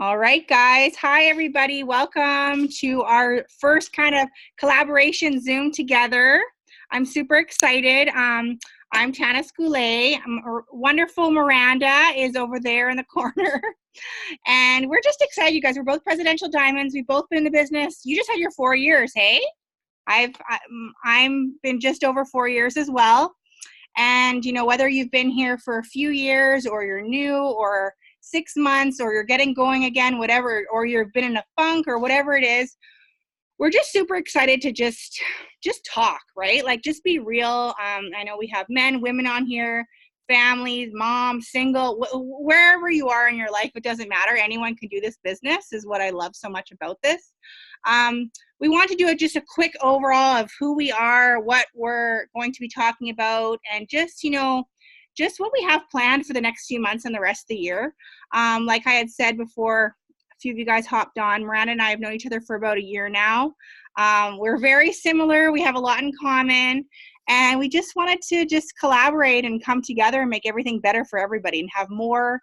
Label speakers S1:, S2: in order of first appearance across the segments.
S1: All right, guys. Hi, everybody. Welcome to our first kind of collaboration Zoom together. I'm super excited. I'm Tana Goulet. Wonderful Miranda is over there in the corner. And we're just excited, you guys. We're both presidential diamonds. We've both been in the business. You just had your 4 years, hey? I'm been just over 4 years as well. And, you know, whether you've been here for a few years or you're new or 6 months or you're getting going again, whatever, or you've been in a funk or whatever it is, we're just super excited to just talk, right? Like, just be real. I know we have men, women on here, families, mom, single, wherever you are in your life, it doesn't matter. Anyone can do this business is what I love so much about this. We want to do just a quick overall of who we are, what we're going to be talking about, and just, you know, just what we have planned for the next few months and the rest of the year. Like I had said before, a few of you guys hopped on. Miranda and I have known each other for about a year now. We're very similar. We have a lot in common. And we just wanted to just collaborate and come together and make everything better for everybody and have more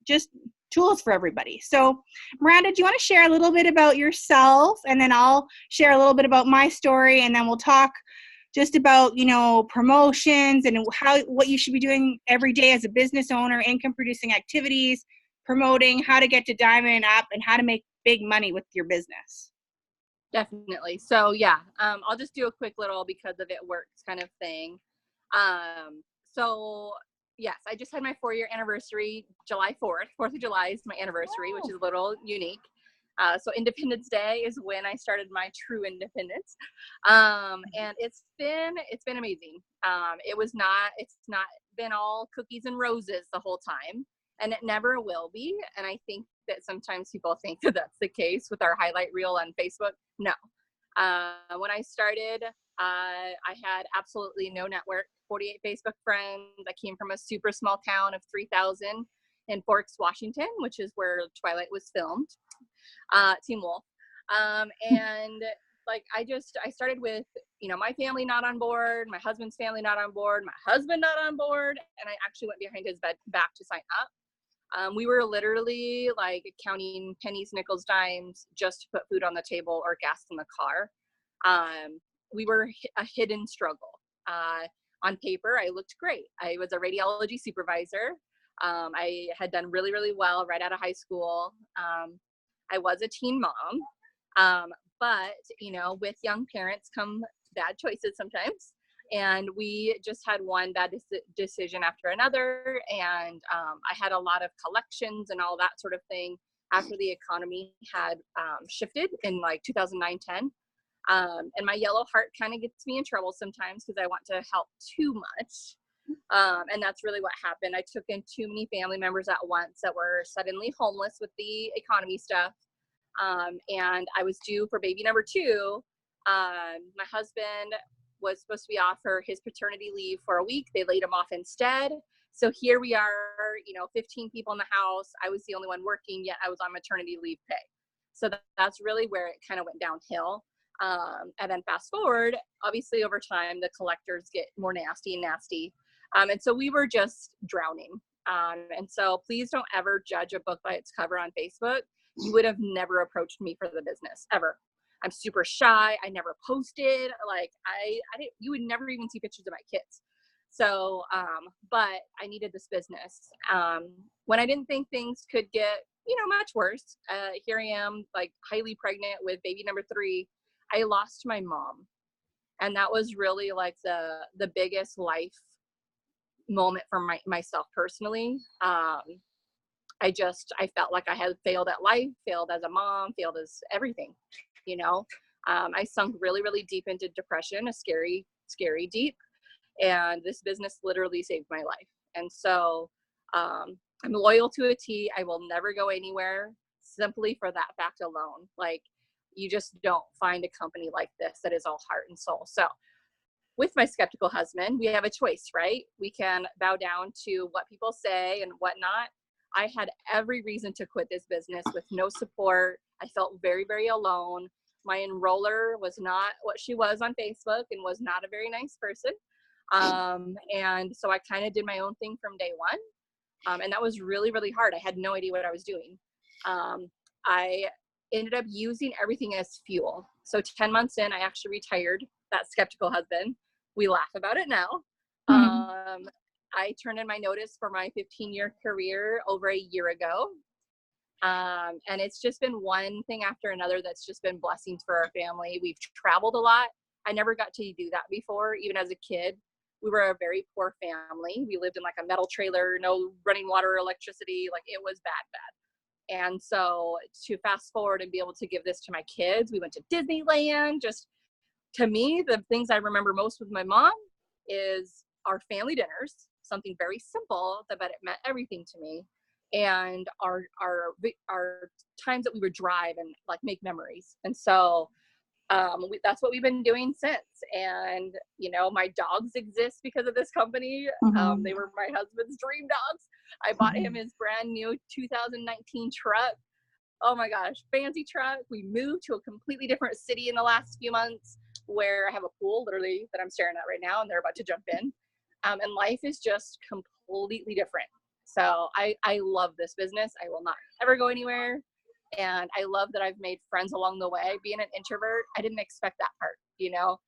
S1: just tools for everybody. So Miranda, do you want to share a little bit about yourself, and then I'll share a little bit about my story, and then we'll talk just about, you know, promotions and what you should be doing every day as a business owner, income producing activities, promoting, how to get to Diamond Up, and how to make big money with your business.
S2: Definitely. So yeah, I'll just do a quick little because of it works kind of thing. So yes, I just had my 4-year anniversary, July 4th. 4th of July is my anniversary, which is a little unique. So Independence Day is when I started my true independence. And it's been amazing. It's not been all cookies and roses the whole time, and it never will be. And I think that sometimes people think that that's the case with our highlight reel on Facebook. No. When I started, I had absolutely no network, 48 Facebook friends. I came from a super small town of 3,000 in Forks, Washington, which is where Twilight was filmed, Teen Wolf. And like, I started with, you know, my family not on board, my husband's family not on board, my husband not on board, and I actually went behind his back to sign up. We were literally like counting pennies, nickels, dimes just to put food on the table or gas in the car. We were a hidden struggle. On paper, I looked great. I was a radiology supervisor. I had done really, really well right out of high school. I was a teen mom. But, you know, with young parents come bad choices sometimes. And we just had one bad decision after another. And I had a lot of collections and all that sort of thing after the economy had shifted in like 2009-10. And my yellow heart kind of gets me in trouble sometimes because I want to help too much. And that's really what happened. I took in too many family members at once that were suddenly homeless with the economy stuff. And I was due for baby number 2. My husband was supposed to be off for his paternity leave for a week. They laid him off instead. So here we are, you know, 15 people in the house. I was the only one working, yet I was on maternity leave pay. So that's really where it kind of went downhill. And then fast forward, obviously over time, the collectors get more nasty. And so we were just drowning. And so please don't ever judge a book by its cover on Facebook. You would have never approached me for the business ever. I'm super shy. I never posted. Like you would never even see pictures of my kids. So, but I needed this business. When I didn't think things could get, you know, much worse, here I am, like highly pregnant with baby number 3. I lost my mom. And that was really like the biggest life moment for myself personally. I felt like I had failed at life, failed as a mom, failed as everything, you know. I sunk really, really deep into depression, a scary, scary deep. And this business literally saved my life. And so I'm loyal to a T. I will never go anywhere simply for that fact alone. Like, you just don't find a company like this that is all heart and soul. So with my skeptical husband, we have a choice, right? We can bow down to what people say and whatnot. I had every reason to quit this business with no support. I felt very, very alone. My enroller was not what she was on Facebook and was not a very nice person. And so I kind of did my own thing from day one. And that was really, really hard. I had no idea what I was doing. I ended up using everything as fuel. So 10 months in, I actually retired that skeptical husband. We laugh about it now. I turned in my notice for my 15-year career over a year ago. And it's just been one thing after another that's just been blessings for our family. We've traveled a lot. I never got to do that before. Even as a kid, we were a very poor family. We lived in like a metal trailer, no running water, electricity. Like it was bad. And so to fast forward and be able to give this to my kids, we went to Disneyland. Just to me, the things I remember most with my mom is our family dinners, something very simple, but it meant everything to me. And our times that we would drive and like make memories. And so that's what we've been doing since. And, you know, my dogs exist because of this company. They were my husband's dream dogs. I bought him his brand new 2019 truck. Oh my gosh, fancy truck. We moved to a completely different city in the last few months where I have a pool literally that I'm staring at right now and they're about to jump in. And life is just completely different. So I love this business. I will not ever go anywhere. And I love that I've made friends along the way. Being an introvert, I didn't expect that part, you know?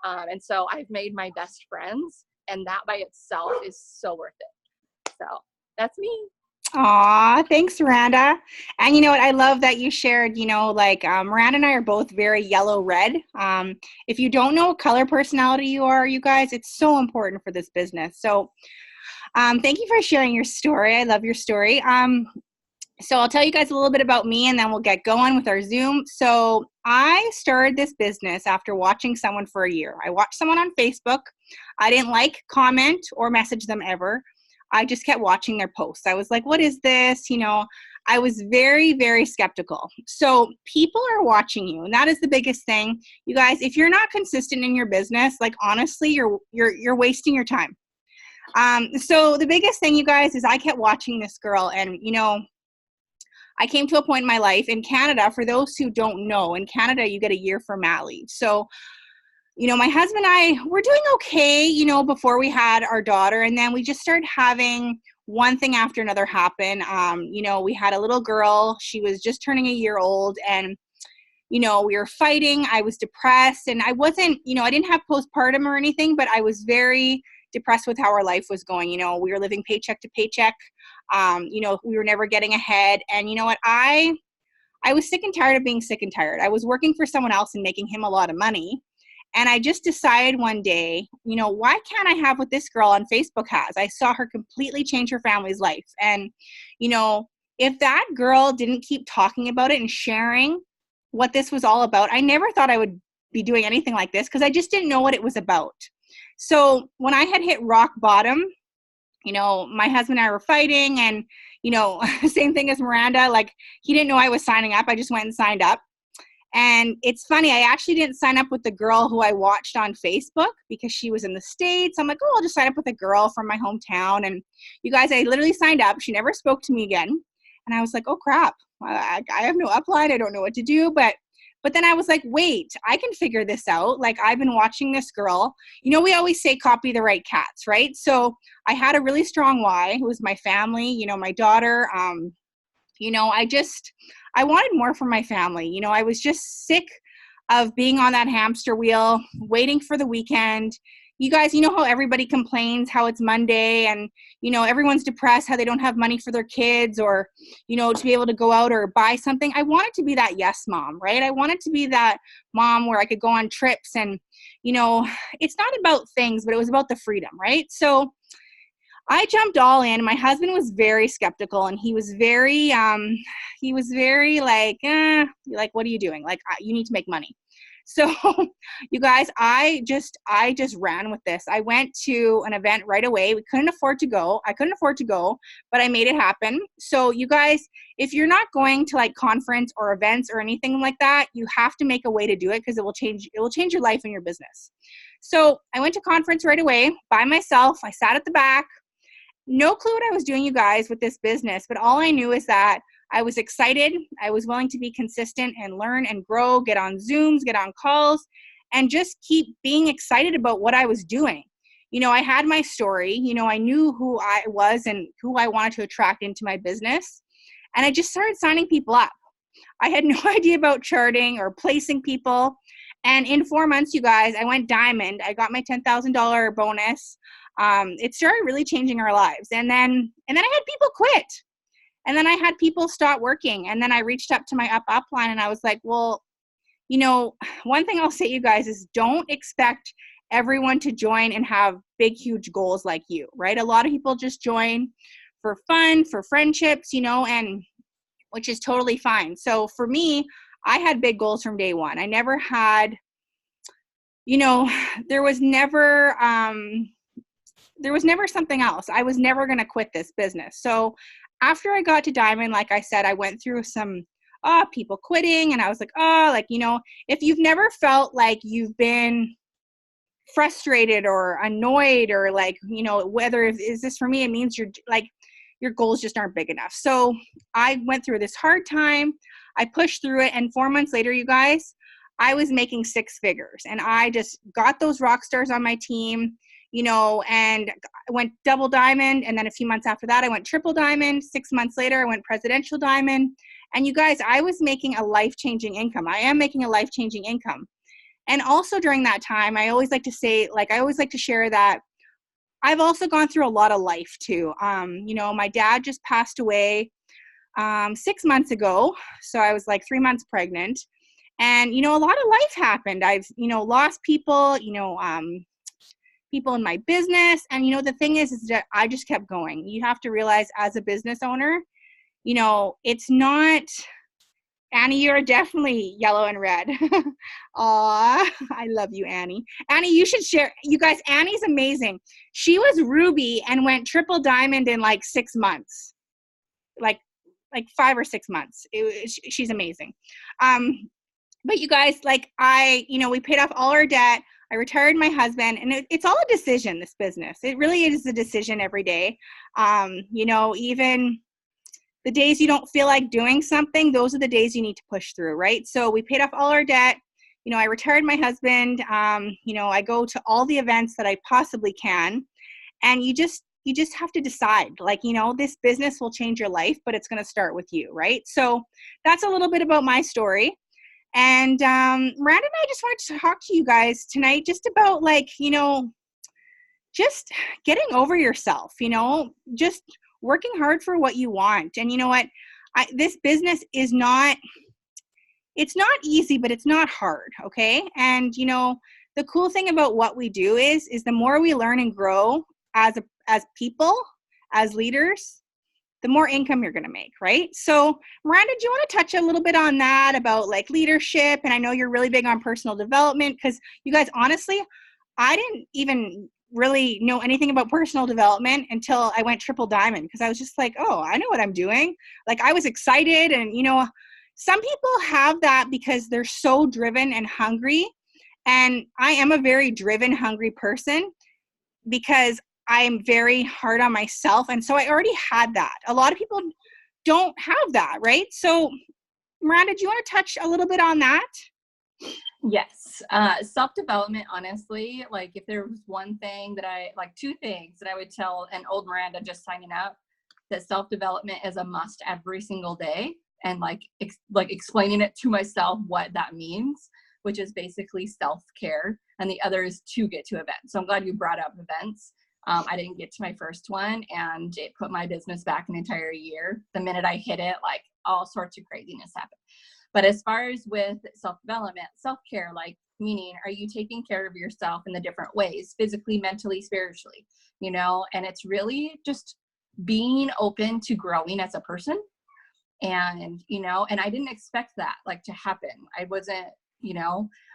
S2: And so I've made my best friends, and that by itself is so worth it. So that's me.
S1: Aw, thanks, Miranda. And you know what? I love that you shared, you know, like Miranda and I are both very yellow-red. If you don't know what color personality you are, you guys, it's so important for this business. So thank you for sharing your story. I love your story. So I'll tell you guys a little bit about me and then we'll get going with our Zoom. So I started this business after watching someone for a year. I watched someone on Facebook. I didn't like, comment, or message them ever. I just kept watching their posts. I was like, what is this? You know, I was very, very skeptical. So people are watching you, and that is the biggest thing. You guys, if you're not consistent in your business, like honestly, you're wasting your time. So the biggest thing, you guys, is I kept watching this girl, and you know, I came to a point in my life in Canada. For those who don't know, in Canada, you get a year for mat leave. So, you know, my husband and I were doing okay, you know, before we had our daughter. And then we just started having one thing after another happen. You know, we had a little girl. She was just turning a year old. And, you know, we were fighting. I was depressed. And I wasn't, you know, I didn't have postpartum or anything, but I was very depressed with how our life was going. You know, we were living paycheck to paycheck. You know, we were never getting ahead. And you know what? I was sick and tired of being sick and tired. I was working for someone else and making him a lot of money. And I just decided one day, you know, why can't I have what this girl on Facebook has? I saw her completely change her family's life. And, you know, if that girl didn't keep talking about it and sharing what this was all about, I never thought I would be doing anything like this because I just didn't know what it was about. So when I had hit rock bottom, you know, my husband and I were fighting and, you know, same thing as Miranda, like he didn't know I was signing up. I just went and signed up. And it's funny, I actually didn't sign up with the girl who I watched on Facebook because she was in the States. I'm like, oh, I'll just sign up with a girl from my hometown. And you guys, I literally signed up. She never spoke to me again. And I was like, oh crap, I have no upline. I don't know what to do. But then I was like, wait, I can figure this out. Like I've been watching this girl. You know, we always say copy the right cats, right? So I had a really strong why. It was my family, you know, my daughter. You know, I wanted more from my family. You know, I was just sick of being on that hamster wheel, waiting for the weekend. You guys, you know how everybody complains how it's Monday and, you know, everyone's depressed, how they don't have money for their kids or, you know, to be able to go out or buy something. I wanted to be that yes mom, right? I wanted to be that mom where I could go on trips and, you know, it's not about things, but it was about the freedom, right? So I jumped all in. My husband was very skeptical and he was very like, what are you doing? Like, you need to make money. So you guys, I just ran with this. I went to an event right away. We couldn't afford to go. I couldn't afford to go, but I made it happen. So you guys, if you're not going to like conference or events or anything like that, you have to make a way to do it because it will change your life and your business. So I went to conference right away by myself. I sat at the back. No clue what I was doing, you guys, with this business, but all I knew is that I was excited. I was willing to be consistent and learn and grow, get on Zooms, get on calls, and just keep being excited about what I was doing. I had my story, I knew who I was and who I wanted to attract into my business. And I just started signing people up. I had no idea about charting or placing people. And in 4 months, you guys, I went diamond. I got my $10,000 bonus. It started really changing our lives. And then I had people quit. And then I had people stop working. And then I reached up to my upline and I was like, well, one thing I'll say, you guys, is don't expect everyone to join and have big, huge goals like you, right? A lot of people just join for fun, for friendships, and which is totally fine. So for me, I had big goals from day one. I never had, there was never something else. I was never going to quit this business. So after I got to diamond, like I said, I went through some people quitting, and I was like, if you've never felt like you've been frustrated or annoyed or like, whether is this for me, it means your goals just aren't big enough. So I went through this hard time. I pushed through it. And 4 months later, you guys, I was making 6 figures, and I just got those rock stars on my team, and I went double diamond. And then a few months after that, I went triple diamond. 6 months later, I went presidential diamond. And you guys, I was making a life-changing income. I am making a life-changing income. And also during that time, I always like to say, I always like to share that I've also gone through a lot of life too. My dad just passed away 6 months ago. So I was like 3 months pregnant. And, a lot of life happened. I've, lost people, people in my business. And, the thing is that I just kept going. You have to realize, as a business owner, it's not, Annie, you're definitely yellow and red. Aw, I love you, Annie. Annie, you should share. You guys, Annie's amazing. She was ruby and went triple diamond in like 6 months, like 5 or 6 months. She's amazing. But you guys, we paid off all our debt. I retired my husband, and it's all a decision, this business. It really is a decision every day. Even the days you don't feel like doing something, those are the days you need to push through, right? So we paid off all our debt. I retired my husband. I go to all the events that I possibly can. And you just have to decide, this business will change your life, but it's going to start with you, right? So that's a little bit about my story. And Miranda and I just wanted to talk to you guys tonight just about just getting over yourself, just working hard for what you want. And you know what? This business is it's not easy, but it's not hard. Okay. And the cool thing about what we do is the more we learn and grow as people, as leaders, the more income you're going to make. Right. So Miranda, do you want to touch a little bit on that about leadership? And I know you're really big on personal development, because you guys, honestly, I didn't even really know anything about personal development until I went triple diamond, because I was just like, oh, I know what I'm doing. I was excited. And, some people have that because they're so driven and hungry. And I am a very driven, hungry person because I am very hard on myself. And so I already had that. A lot of people don't have that, right? So Miranda, do you want to touch a little bit on that?
S2: Yes. Self-development, honestly, if there was one thing that two things that I would tell an old Miranda just signing up, that self-development is a must every single day. And explaining it to myself what that means, which is basically self-care. And the other is to get to events. So I'm glad you brought up events. I didn't get to my first one, and it put my business back an entire year. The minute I hit it, all sorts of craziness happened. But as far as with self-development, self-care, meaning, are you taking care of yourself in the different ways, physically, mentally, spiritually, and it's really just being open to growing as a person. And, and I didn't expect that to happen. I wasn't,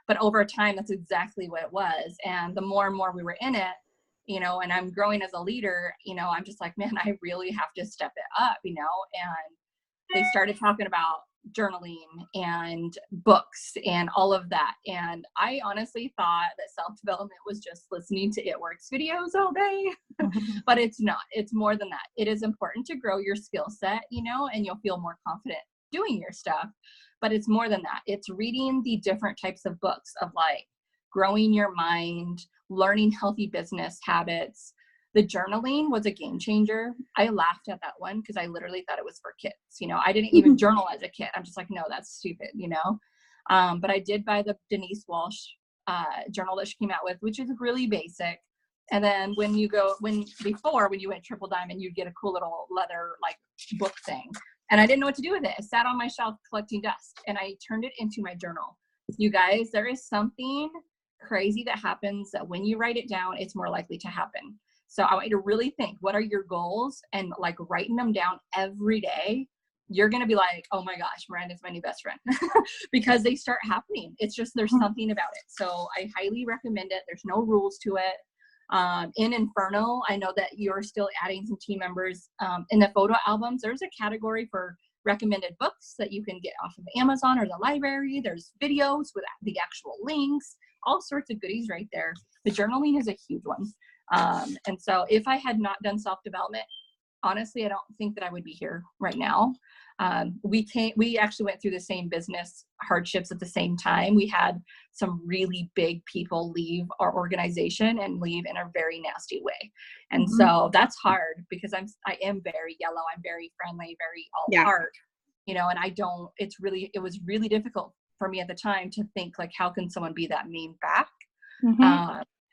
S2: but over time, that's exactly what it was. And the more and more we were in it, and I'm growing as a leader, I'm just like, man, I really have to step it up, and they started talking about journaling and books and all of that. And I honestly thought that self-development was just listening to It Works videos all day, but it's not. It's more than that. It is important to grow your skill set, and you'll feel more confident doing your stuff, but it's more than that. It's reading the different types of books of growing your mind, learning healthy business habits. The journaling was a game changer. I laughed at that one because I literally thought it was for kids. You know, I didn't even journal as a kid. I'm just like, no, that's stupid, you know? But I did buy the Denise Walsh journal that she came out with, which is really basic. And then when you went Triple Diamond, you'd get a cool little leather like book thing. And I didn't know what to do with it. It sat on my shelf collecting dust, and I turned it into my journal. You guys, there is something crazy that happens that when you write it down, it's more likely to happen. So I want you to really think, what are your goals, and like writing them down every day. You're going to be like, oh my gosh, Miranda's my new best friend because they start happening. It's just, there's something about it. So I highly recommend it. There's no rules to it. In Inferno, I know that you're still adding some team members. In the photo albums, there's a category for recommended books that you can get off of Amazon or the library. There's videos with the actual links, all sorts of goodies right there. The journaling is a huge one. And so if I had not done self-development, honestly, I don't think that I would be here right now. We actually went through the same business hardships at the same time. We had some really big people leave our organization and leave in a very nasty way. And so that's hard because I am very yellow. I'm very friendly, very all heart, you know, and it was really difficult for me at the time to think like, how can someone be that mean back?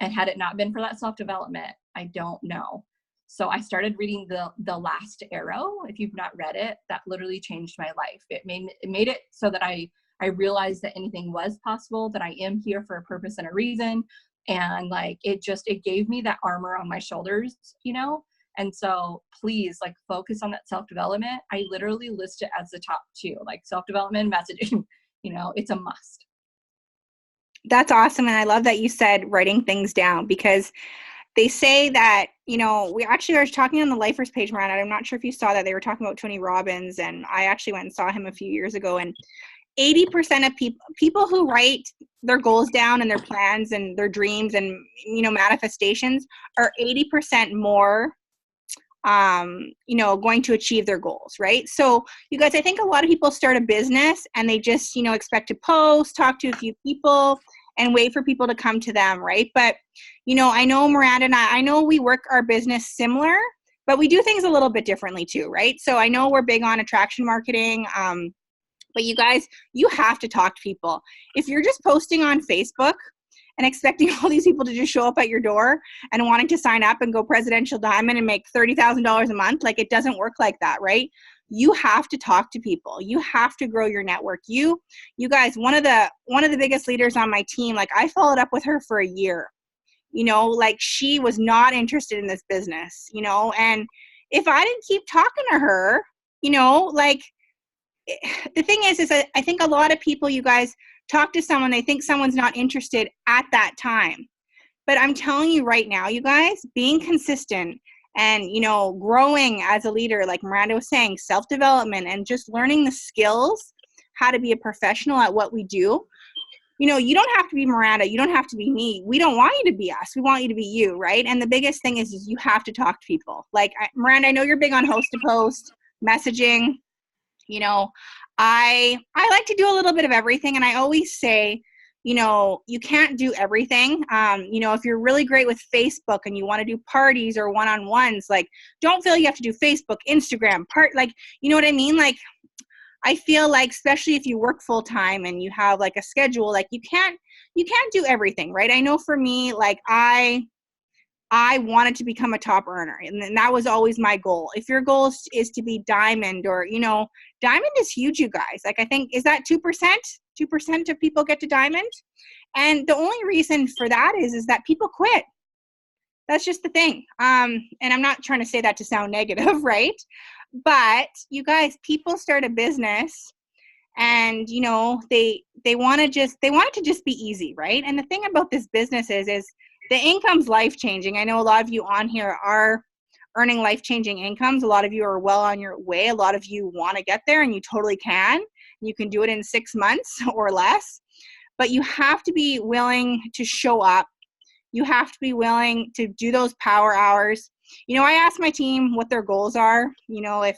S2: And had it not been for that self-development, I don't know. So I started reading the Last Arrow. If you've not read it, that literally changed my life. It made it so that I realized that anything was possible, that I am here for a purpose and a reason. And like, it gave me that armor on my shoulders, you know? And so please like focus on that self-development. I literally list it as the top 2, like self-development, messaging, you know, it's a must.
S1: That's awesome. And I love that you said writing things down, because they say that, you know, we actually were talking on the Lifers page, Miranda. I'm not sure if you saw that. They were talking about Tony Robbins, and I actually went and saw him a few years ago. And 80% of people who write their goals down and their plans and their dreams and, you know, manifestations are 80% more, you know, going to achieve their goals, right? So you guys, I think a lot of people start a business and they just, you know, expect to post, talk to a few people, and wait for people to come to them, right? But, you know, I know Miranda and I know we work our business similar, but we do things a little bit differently too, right? So I know we're big on attraction marketing, but you guys, you have to talk to people. If you're just posting on Facebook and expecting all these people to just show up at your door and wanting to sign up and go Presidential Diamond and make $30,000 a month, like, it doesn't work like that, right? You have to talk to people. You have to grow your network. You guys, one of the biggest leaders on my team, like, I followed up with her for a year, you know, like, she was not interested in this business, you know, and if I didn't keep talking to her, you know, like, the thing is I think a lot of people, you guys, talk to someone, they think someone's not interested at that time. But I'm telling you right now, you guys, being consistent and, you know, growing as a leader, like Miranda was saying, self-development and just learning the skills, how to be a professional at what we do. You know, you don't have to be Miranda. You don't have to be me. We don't want you to be us. We want you to be you, right? And the biggest thing is you have to talk to people. Like, Miranda, I know you're big on host-to-post messaging. You know, I like to do a little bit of everything. And I always say, you know, you can't do everything. You know, if you're really great with Facebook and you want to do parties or one-on-ones, like, don't feel you have to do Facebook, Instagram, like, you know what I mean? Like, I feel like, especially if you work full time and you have like a schedule, like, you can't do everything, right? I know for me, like, I wanted to become a top earner, and that was always my goal. If your goal is to be diamond, or, you know, diamond is huge, you guys. Like, I think, is that 2%? 2% of people get to diamond. And the only reason for that is that people quit. That's just the thing. And I'm not trying to say that to sound negative, right? But you guys, people start a business and, you know, they want it to just be easy, right? And the thing about this business is the income's life-changing. I know a lot of you on here are earning life-changing incomes. A lot of you are well on your way. A lot of you want to get there, and you totally can. You can do it in 6 months or less. But you have to be willing to show up. You have to be willing to do those power hours. You know, I ask my team what their goals are, you know,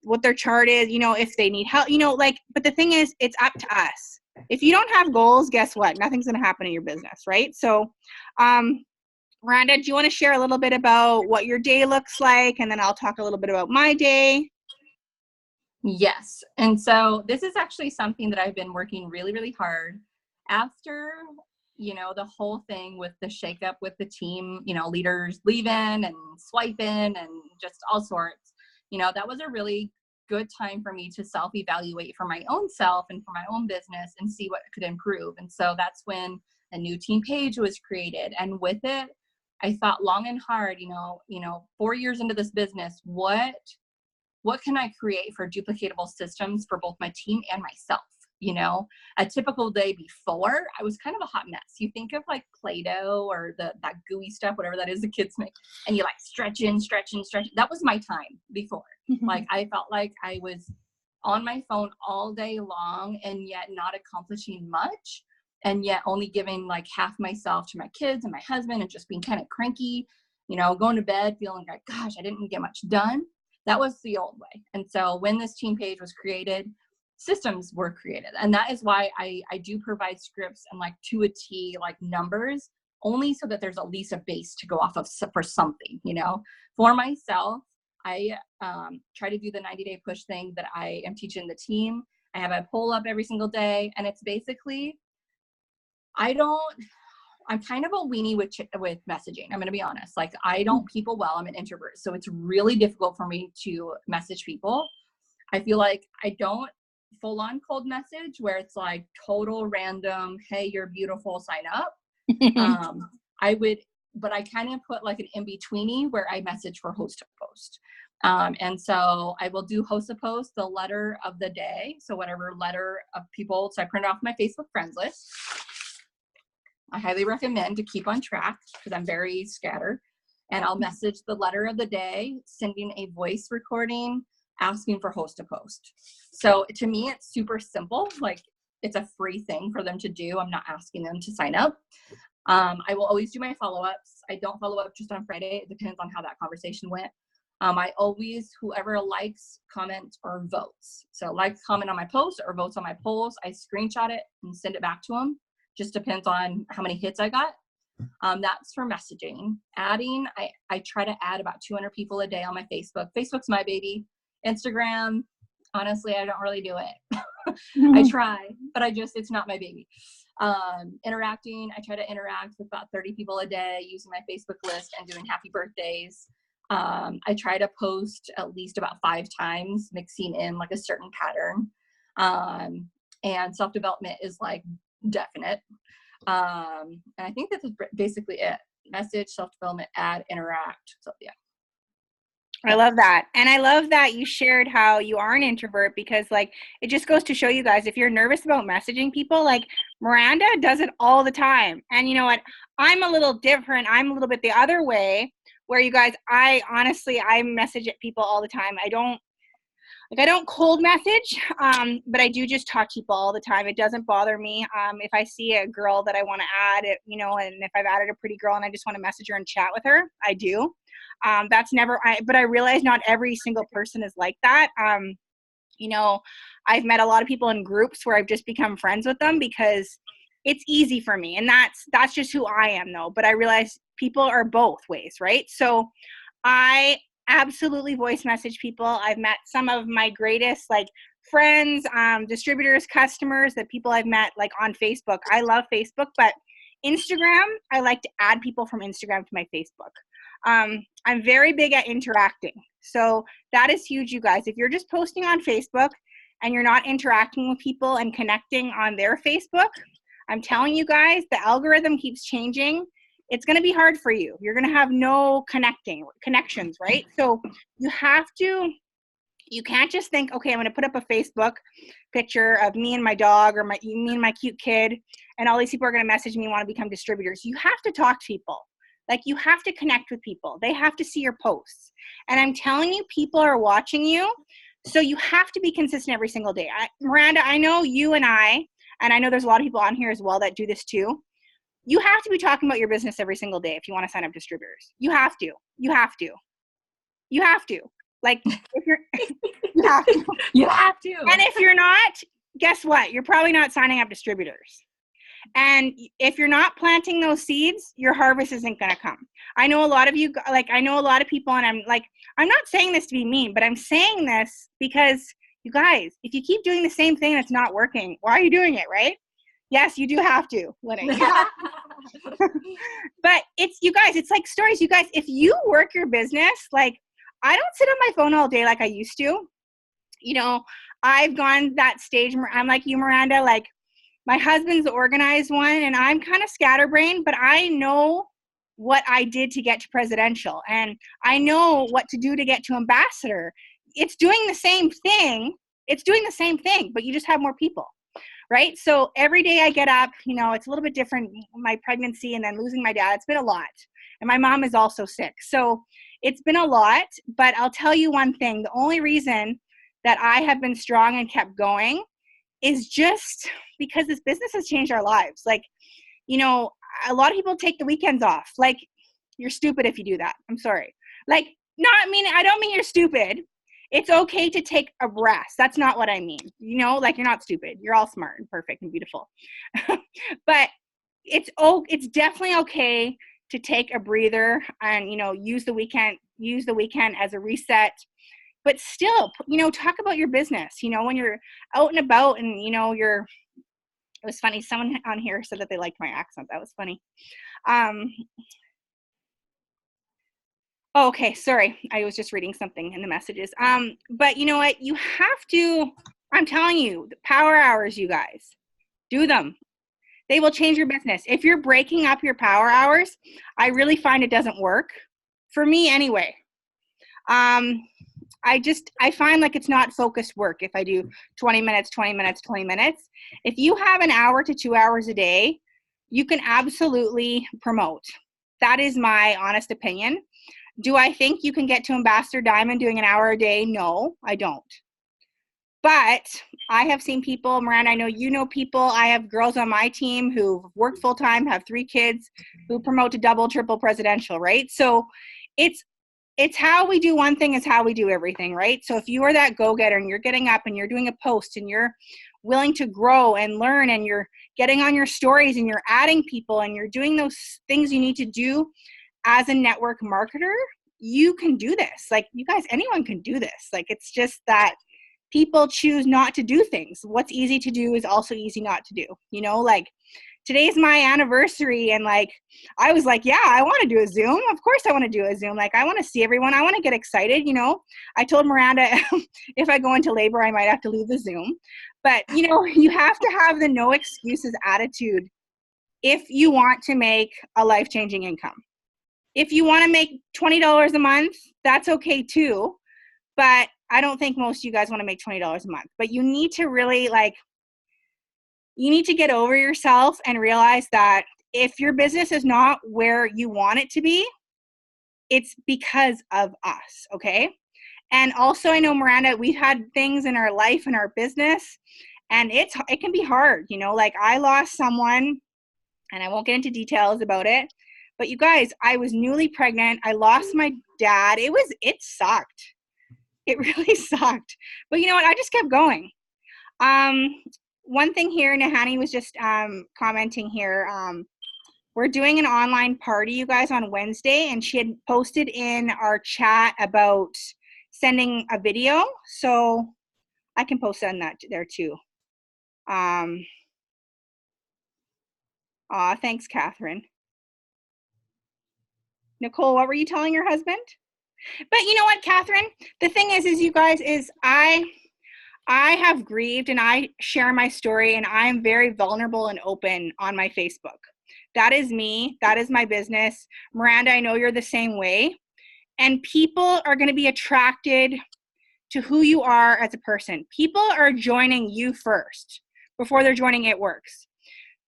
S1: what their chart is, you know, if they need help, you know, like, but the thing is, it's up to us. If you don't have goals, guess what? Nothing's going to happen in your business, right? So, Miranda, do you want to share a little bit about what your day looks like? And then I'll talk a little bit about my day.
S2: Yes. And so this is actually something that I've been working really, really hard after, the whole thing with the shakeup with the team, leaders leaving and swiping and just all sorts. That was a really good time for me to self-evaluate for my own self and for my own business and see what could improve. And so that's when a new team page was created. And with it, I thought long and hard, 4 years into this business, what can I create for duplicatable systems for both my team and myself? A typical day before, I was kind of a hot mess. You think of like Play-Doh or that gooey stuff, whatever that is the kids make, and you like stretch. That was my time before. Like I felt like I was on my phone all day long and yet not accomplishing much, and yet only giving like half myself to my kids and my husband and just being kind of cranky, going to bed feeling like, gosh, I didn't get much done. That was the old way. And so when this team page was created, systems were created. And that is why I do provide scripts and like to a T, like numbers, only so that there's at least a base to go off of for something, For myself, I try to do the 90-day push thing that I am teaching the team. I have a poll up every single day. And it's basically, I'm kind of a weenie with messaging. I'm going to be honest. Like I don't people well. I'm an introvert. So it's really difficult for me to message people. I feel like I don't full on cold message where it's like total random, hey, you're beautiful, sign up. But I kind of put like an in-betweeny where I message for host to post. And so I will do host to post the letter of the day. So whatever letter of people, so I print off my Facebook friends list. I highly recommend to keep on track because I'm very scattered. And I'll message the letter of the day, sending a voice recording, asking for host to post. So to me, it's super simple. Like it's a free thing for them to do. I'm not asking them to sign up. I will always do my follow-ups. I don't follow up just on Friday. It depends on how that conversation went. I always, whoever likes, comments, or votes. So likes, comment on my post or votes on my polls, I screenshot it and send it back to them. Just depends on how many hits I got. That's for messaging. Adding, I try to add about 200 people a day on my Facebook. Facebook's my baby. Instagram, honestly, I don't really do it. I try, but it's not my baby. Interacting, I try to interact with about 30 people a day using my Facebook list and doing happy birthdays. I try to post at least about 5 times, mixing in like a certain pattern. And self-development is like definite. And I think that's basically it. Message, self-development, add, interact. So yeah.
S1: I love that. And I love that you shared how you are an introvert because like, it just goes to show you guys, if you're nervous about messaging people, like Miranda does it all the time. And you know what? I'm a little different. I'm a little bit the other way where you guys, I message at people all the time. I don't cold message, but I do just talk to people all the time. It doesn't bother me. If I see a girl that I want to add, and if I've added a pretty girl and I just want to message her and chat with her, I do. But I realize not every single person is like that. I've met a lot of people in groups where I've just become friends with them because it's easy for me. And that's just who I am though. But I realize people are both ways, right? So I absolutely voice message people. I've met some of my greatest like friends, distributors, customers, that people I've met like on Facebook. I love Facebook, but Instagram, I like to add people from Instagram to my Facebook. I'm very big at interacting. So that is huge, you guys. If you're just posting on Facebook and you're not interacting with people and connecting on their Facebook, I'm telling you guys, the algorithm keeps changing. It's going to be hard for you. You're going to have no connections, right? So you can't just think, okay, I'm going to put up a Facebook picture of me and my dog or me and my cute kid, and all these people are going to message me and want to become distributors. You have to talk to people. Like you have to connect with people. They have to see your posts. And I'm telling you, people are watching you. So you have to be consistent every single day. Miranda, I know you and I know there's a lot of people on here as well that do this too. You have to be talking about your business every single day if you want to sign up distributors. You have to. Like if you're, you have to.
S2: You have to.
S1: And if you're not, guess what? You're probably not signing up distributors. And if you're not planting those seeds, your harvest isn't going to come. I know a lot of you, like, I know a lot of people, and I'm like, I'm not saying this to be mean, but I'm saying this because, you guys, if you keep doing the same thing that's not working, why are you doing it, right? Yes, you do have to, Lenny. But it's, you guys, it's like stories. You guys, if you work your business, like, I don't sit on my phone all day like I used to. You know, I've gone that stage. I'm like you, Miranda, like, my husband's the organized one, and I'm kind of scatterbrained, but I know what I did to get to presidential, and I know what to do to get to ambassador. It's doing the same thing. It's doing the same thing, but you just have more people, right? So every day I get up, you know, it's a little bit different. My pregnancy and then losing my dad, it's been a lot. And my mom is also sick. So it's been a lot, but I'll tell you one thing. The only reason that I have been strong and kept going is just because this business has changed our lives. Like, you know, a lot of people take the weekends off. Like, you're stupid if you do that. I'm sorry. Like, I don't mean you're stupid. It's okay to take a rest. That's not what I mean. You know, like, you're not stupid. You're all smart and perfect and beautiful. But it's definitely okay to take a breather and, you know, use the weekend as a reset. But still, you know, talk about your business, you know, when you're out and about and, you know, it was funny. Someone on here said that they liked my accent. That was funny. Oh, okay. Sorry. I was just reading something in the messages. But you know what? You have to, I'm telling you, the power hours, you guys, do them. They will change your business. If you're breaking up your power hours, I really find it doesn't work for me anyway. I find like it's not focused work if I do 20 minutes, 20 minutes, 20 minutes. If you have an hour to 2 hours a day, you can absolutely promote. That is my honest opinion. Do I think you can get to Ambassador Diamond doing an hour a day? No, I don't. But I have seen people, Miranda, I know you know people. I have girls on my team who work full time, have 3 kids, who promote to double, triple presidential, right? So it's how we do one thing is how we do everything, right? So if you are that go-getter and you're getting up and you're doing a post and you're willing to grow and learn and you're getting on your stories and you're adding people and you're doing those things you need to do as a network marketer, you can do this. Like, you guys, anyone can do this. Like, it's just that people choose not to do things. What's easy to do is also easy not to do. You know, like, today's my anniversary, and like, I was like, yeah, I want to do a Zoom. Of course I want to do a Zoom. Like, I want to see everyone. I want to get excited, you know. I told Miranda if I go into labor, I might have to leave the Zoom. But, you know, you have to have the no excuses attitude if you want to make a life-changing income. If you want to make $20 a month, that's okay too. But I don't think most of you guys want to make $20 a month. But you need to really, like, you need to get over yourself and realize that if your business is not where you want it to be, it's because of us, okay? And also, I know, Miranda, we've had things in our life and our business, and it can be hard, you know? Like, I lost someone, and I won't get into details about it, but you guys, I was newly pregnant. I lost my dad. It sucked. It really sucked. But you know what? I just kept going. One thing here, Nahani was just commenting here. We're doing an online party, you guys, on Wednesday, and she had posted in our chat about sending a video, so I can post on that there too. Thanks, Catherine. Nicole, what were you telling your husband? But you know what, Catherine? The thing is you guys, is I have grieved and I share my story, and I am very vulnerable and open on my Facebook. That is me. That is my business. Miranda, I know you're the same way. And people are going to be attracted to who you are as a person. People are joining you first before they're joining It Works.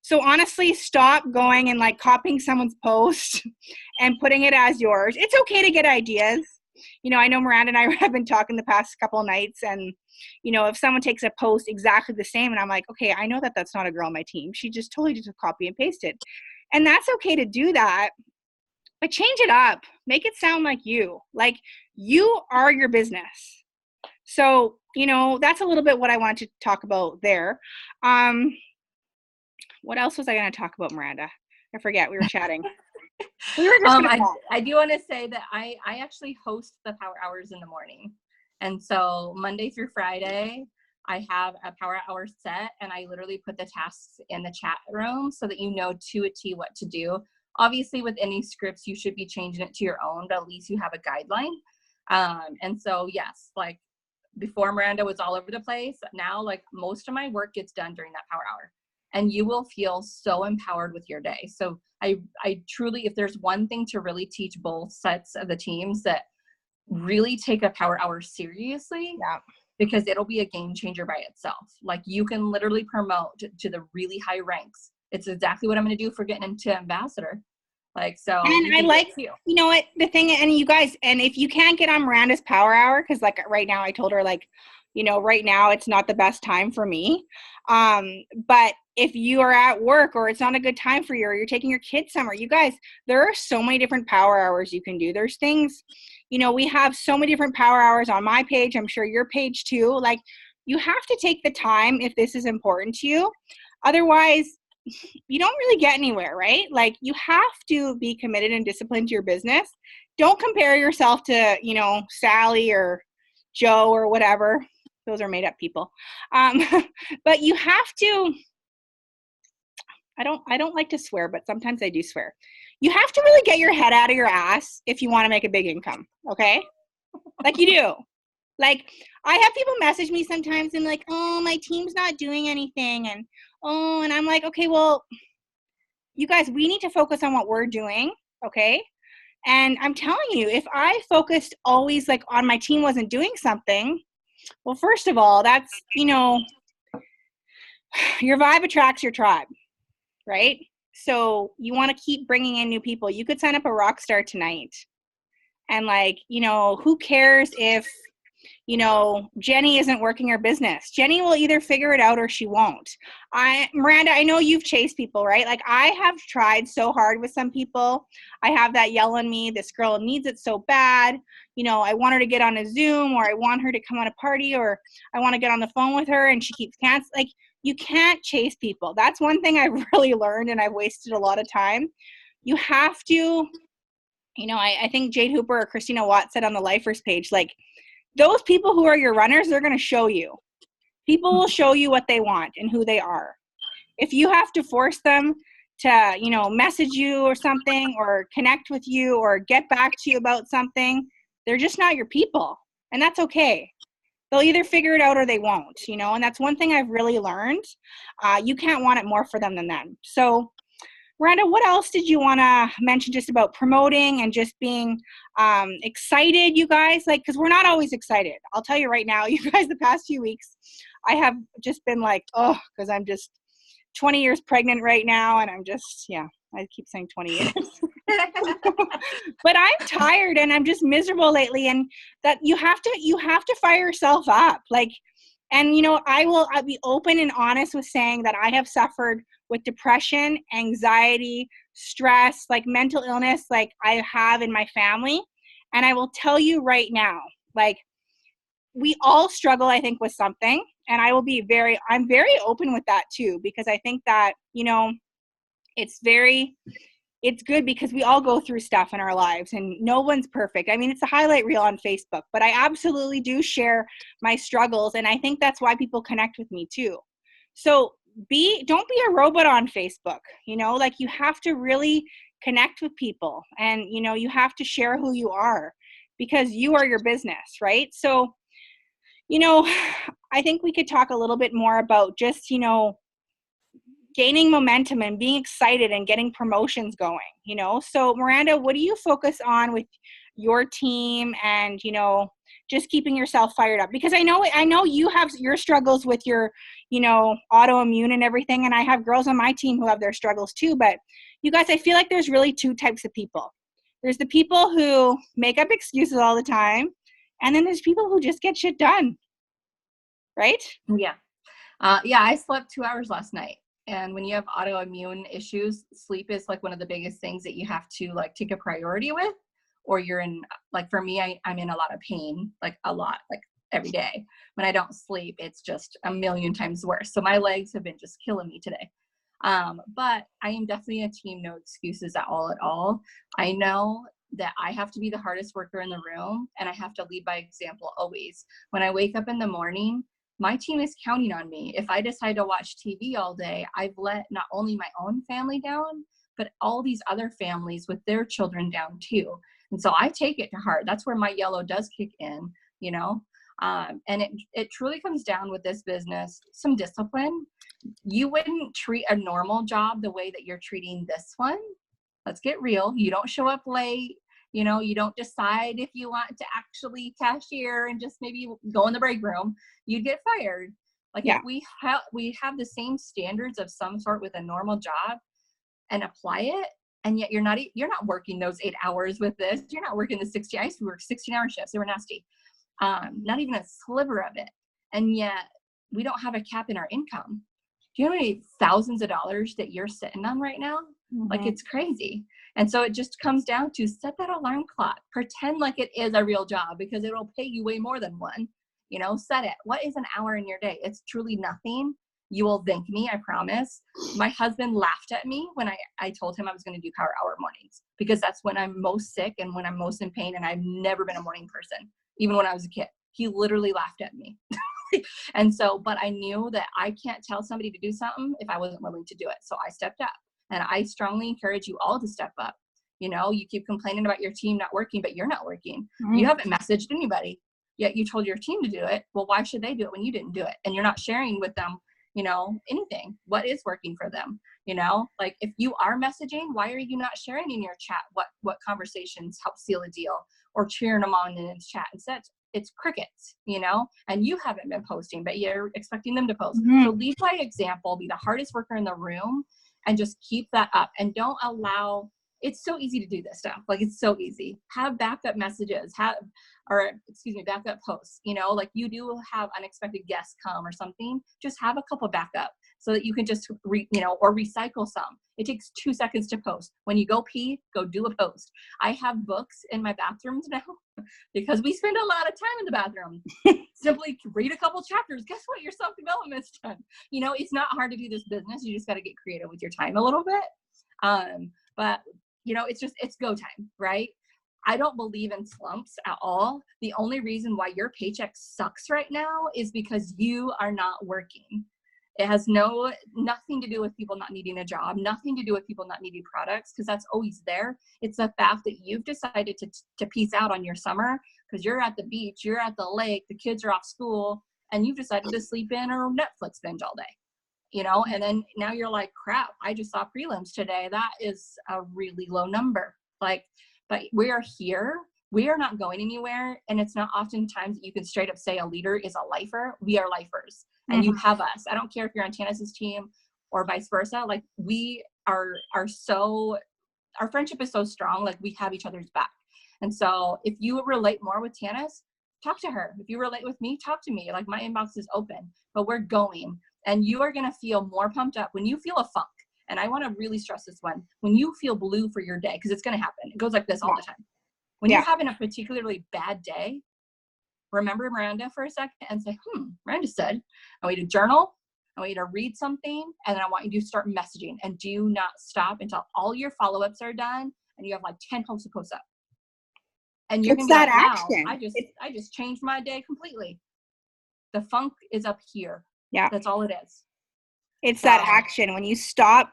S1: So honestly, stop going and like copying someone's post and putting it as yours. It's okay to get ideas. You know, I know Miranda and I have been talking the past couple of nights, and, you know, if someone takes a post exactly the same and I'm like, okay, I know that that's not a girl on my team. She just totally just copy and pasted. And that's okay to do that, but change it up. Make it sound like you. Like, you are your business. So, you know, that's a little bit what I wanted to talk about there. What else was I going to talk about, Miranda? I forget. We were chatting. We were just going to talk.
S2: I do want to say that I actually host the Power Hours in the morning. And so Monday through Friday, I have a power hour set, and I literally put the tasks in the chat room so that you know to a T what to do. Obviously, with any scripts, you should be changing it to your own, but at least you have a guideline. And so, yes, like before Miranda was all over the place. Now, like most of my work gets done during that power hour, and you will feel so empowered with your day. So I truly, if there's one thing to really teach both sets of the teams, that really take a power hour seriously.
S1: Yeah.
S2: Because it'll be a game changer by itself. Like you can literally promote to the really high ranks. It's exactly what I'm going to do for getting into ambassador. Like, so.
S1: And I like, you know what, the thing, and you guys, and if you can't get on Miranda's power hour, because like right now I told her, like, you know, right now it's not the best time for me. But if you are at work or it's not a good time for you, or you're taking your kids somewhere, you guys, there are so many different power hours you can do. There's things, you know, we have so many different power hours on my page. I'm sure your page too. Like, you have to take the time if this is important to you. Otherwise, you don't really get anywhere, right? Like, you have to be committed and disciplined to your business. Don't compare yourself to, you know, Sally or Joe or whatever. Those are made up people. But you have to, I don't like to swear, but sometimes I do swear. You have to really get your head out of your ass if you want to make a big income, okay? Like you do. Like, I have people message me sometimes and like, oh, my team's not doing anything. And I'm like, okay, well, you guys, we need to focus on what we're doing, okay? And I'm telling you, if I focused always like on my team wasn't doing something, well, first of all, that's, you know, your vibe attracts your tribe, right? So you want to keep bringing in new people. You could sign up a rock star tonight. And like, you know, who cares if, you know, Jenny isn't working her business. Jenny will either figure it out or she won't. Miranda, I know you've chased people, right? Like, I have tried so hard with some people. I have that yell on me, this girl needs it so bad. You know, I want her to get on a Zoom, or I want her to come on a party, or I want to get on the phone with her and she keeps canceling. Like, you can't chase people. That's one thing I've really learned, and I've wasted a lot of time. You have to, you know, I think Jade Hooper or Christina Watt said on the Lifers page, like, those people who are your runners, they're going to show you. People will show you what they want and who they are. If you have to force them to, you know, message you or something, or connect with you, or get back to you about something, they're just not your people. And that's okay. They'll either figure it out or they won't, you know, and that's one thing I've really learned. You can't want it more for them than them. So, Miranda, what else did you want to mention just about promoting and just being excited, you guys? Like, because we're not always excited. I'll tell you right now, you guys, the past few weeks, I have just been like, oh, because I'm just 20 years pregnant right now. And I'm just, yeah, I keep saying 20 years. But I'm tired and I'm just miserable lately. And that you have to fire yourself up. Like, and, you know, I'll be open and honest with saying that I have suffered with depression, anxiety, stress, like mental illness, like I have in my family. And I will tell you right now, like, we all struggle, I think, with something. And I'm very open with that too, because I think that, you know, it's good because we all go through stuff in our lives and no one's perfect. I mean, it's a highlight reel on Facebook, but I absolutely do share my struggles. And I think that's why people connect with me too. So don't be a robot on Facebook, you know, like, you have to really connect with people, and, you know, you have to share who you are, because you are your business, right? So, you know, I think we could talk a little bit more about just, you know, gaining momentum and being excited and getting promotions going, you know? So, Miranda, what do you focus on with your team and, you know, just keeping yourself fired up? Because I know you have your struggles with your, you know, autoimmune and everything. And I have girls on my team who have their struggles too. But you guys, I feel like there's really two types of people. There's the people who make up excuses all the time. And then there's people who just get shit done. Right?
S2: Yeah. Yeah, I slept 2 hours last night. And when you have autoimmune issues, sleep is like one of the biggest things that you have to like take a priority with, or you're in, like, for me, I'm in a lot of pain, like a lot, like every day. When I don't sleep, it's just a million times worse. So my legs have been just killing me today. But I am definitely a team, no excuses at all. I know that I have to be the hardest worker in the room, and I have to lead by example always. When I wake up in the morning, my team is counting on me. If I decide to watch TV all day, I've let not only my own family down, but all these other families with their children down too. And so I take it to heart. That's where my yellow does kick in, you know? And it truly comes down with this business, some discipline. You wouldn't treat a normal job the way that you're treating this one. Let's get real. You don't show up late. You know, you don't decide if you want to actually cashier and just maybe go in the break room. You'd get fired. Like if we have the same standards of some sort with a normal job and apply it, and yet you're not working those 8 hours with this. You're not working the 60. I used to work 16-hour shifts. They were nasty. Not even a sliver of it. And yet we don't have a cap in our income. Do you know how many thousands of dollars that you're sitting on right now? Mm-hmm. Like, it's crazy. And so it just comes down to set that alarm clock, pretend like it is a real job, because it'll pay you way more than one, you know, set it. What is an hour in your day? It's truly nothing. You will thank me, I promise. My husband laughed at me when I told him I was going to do power hour mornings, because that's when I'm most sick and when I'm most in pain. And I've never been a morning person, even when I was a kid. He literally laughed at me. And so, but I knew that I can't tell somebody to do something if I wasn't willing to do it. So I stepped up, and I strongly encourage you all to step up. You know, you keep complaining about your team not working, but you're not working. Mm-hmm. You haven't messaged anybody, yet you told your team to do it. Well, why should they do it when you didn't do it? And you're not sharing with them, you know, anything. What is working for them? You know, like if you are messaging, why are you not sharing in your chat what conversations help seal a deal, or cheering them on in his chat instead? It's crickets, you know, and you haven't been posting, but you're expecting them to post. Mm-hmm. So lead by example, be the hardest worker in the room, and just keep that up. And don't allow, it's so easy to do this stuff. Like, it's so easy. Have backup messages, backup posts, you know, like you do have unexpected guests come or something, just have a couple backup so that you can just, or recycle some. It takes 2 seconds to post. When you go pee, go do a post. I have books in my bathrooms now because we spend a lot of time in the bathroom. Simply read a couple chapters. Guess what? Your self-development's done. You know, it's not hard to do this business. You just got to get creative with your time a little bit. But, you know, it's go time, right? I don't believe in slumps at all. The only reason why your paycheck sucks right now is because you are not working. It has nothing to do with people not needing a job, nothing to do with people not needing products, because that's always there. It's the fact that you've decided to peace out on your summer because you're at the beach, you're at the lake, the kids are off school, and you've decided to sleep in or Netflix binge all day, you know? And then now you're like, crap, I just saw prelims today. That is a really low number. Like, but we are here. We are not going anywhere. And it's not oftentimes that you can straight up say a leader is a lifer. We are lifers. And you have us. I don't care if you're on Tanis's team or vice versa. Like, we are so, our friendship is so strong. Like, we have each other's back. And so if you relate more with Tanis, talk to her. If you relate with me, talk to me. Like, my inbox is open, but we're going. And you are going to feel more pumped up when you feel a funk. And I want to really stress this one. When you feel blue for your day, because it's going to happen. It goes like this all the time. When you're having a particularly bad day, remember Miranda for a second and say, Miranda said, I want you to journal, I want you to read something, and then I want you to start messaging, and do not stop until all your follow-ups are done and you have like 10 posts to post up. And you're going to be like, wow, I just changed my day completely. The funk is up here. Yeah. That's all it is.
S1: It's that action when you stop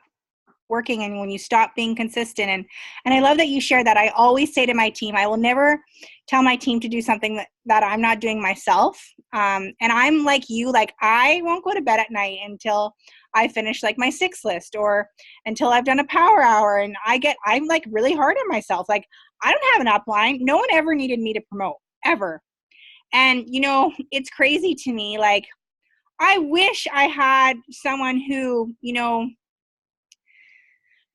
S1: working and when you stop being consistent. And I love that you share that. I always say to my team, I will never tell my team to do something that I'm not doing myself. And I'm like you, like, I won't go to bed at night until I finish like my 6 list, or until I've done a power hour. And I'm like really hard on myself. Like, I don't have an upline. No one ever needed me to promote, ever. And, you know, it's crazy to me. Like, I wish I had someone who, you know,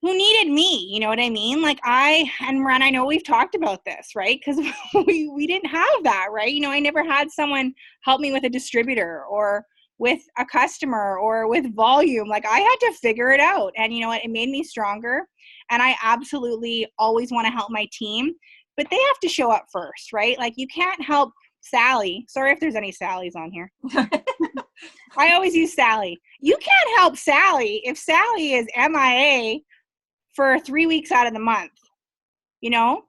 S1: who needed me, you know what I mean? Like, and Ren, I know we've talked about this, right? Because we didn't have that, right? You know, I never had someone help me with a distributor or with a customer or with volume. Like, I had to figure it out. And you know what? It made me stronger. And I absolutely always want to help my team, but they have to show up first, right? Like, you can't help Sally. Sorry if there's any Sallys on here. I always use Sally. You can't help Sally if Sally is MIA for 3 weeks out of the month. You know,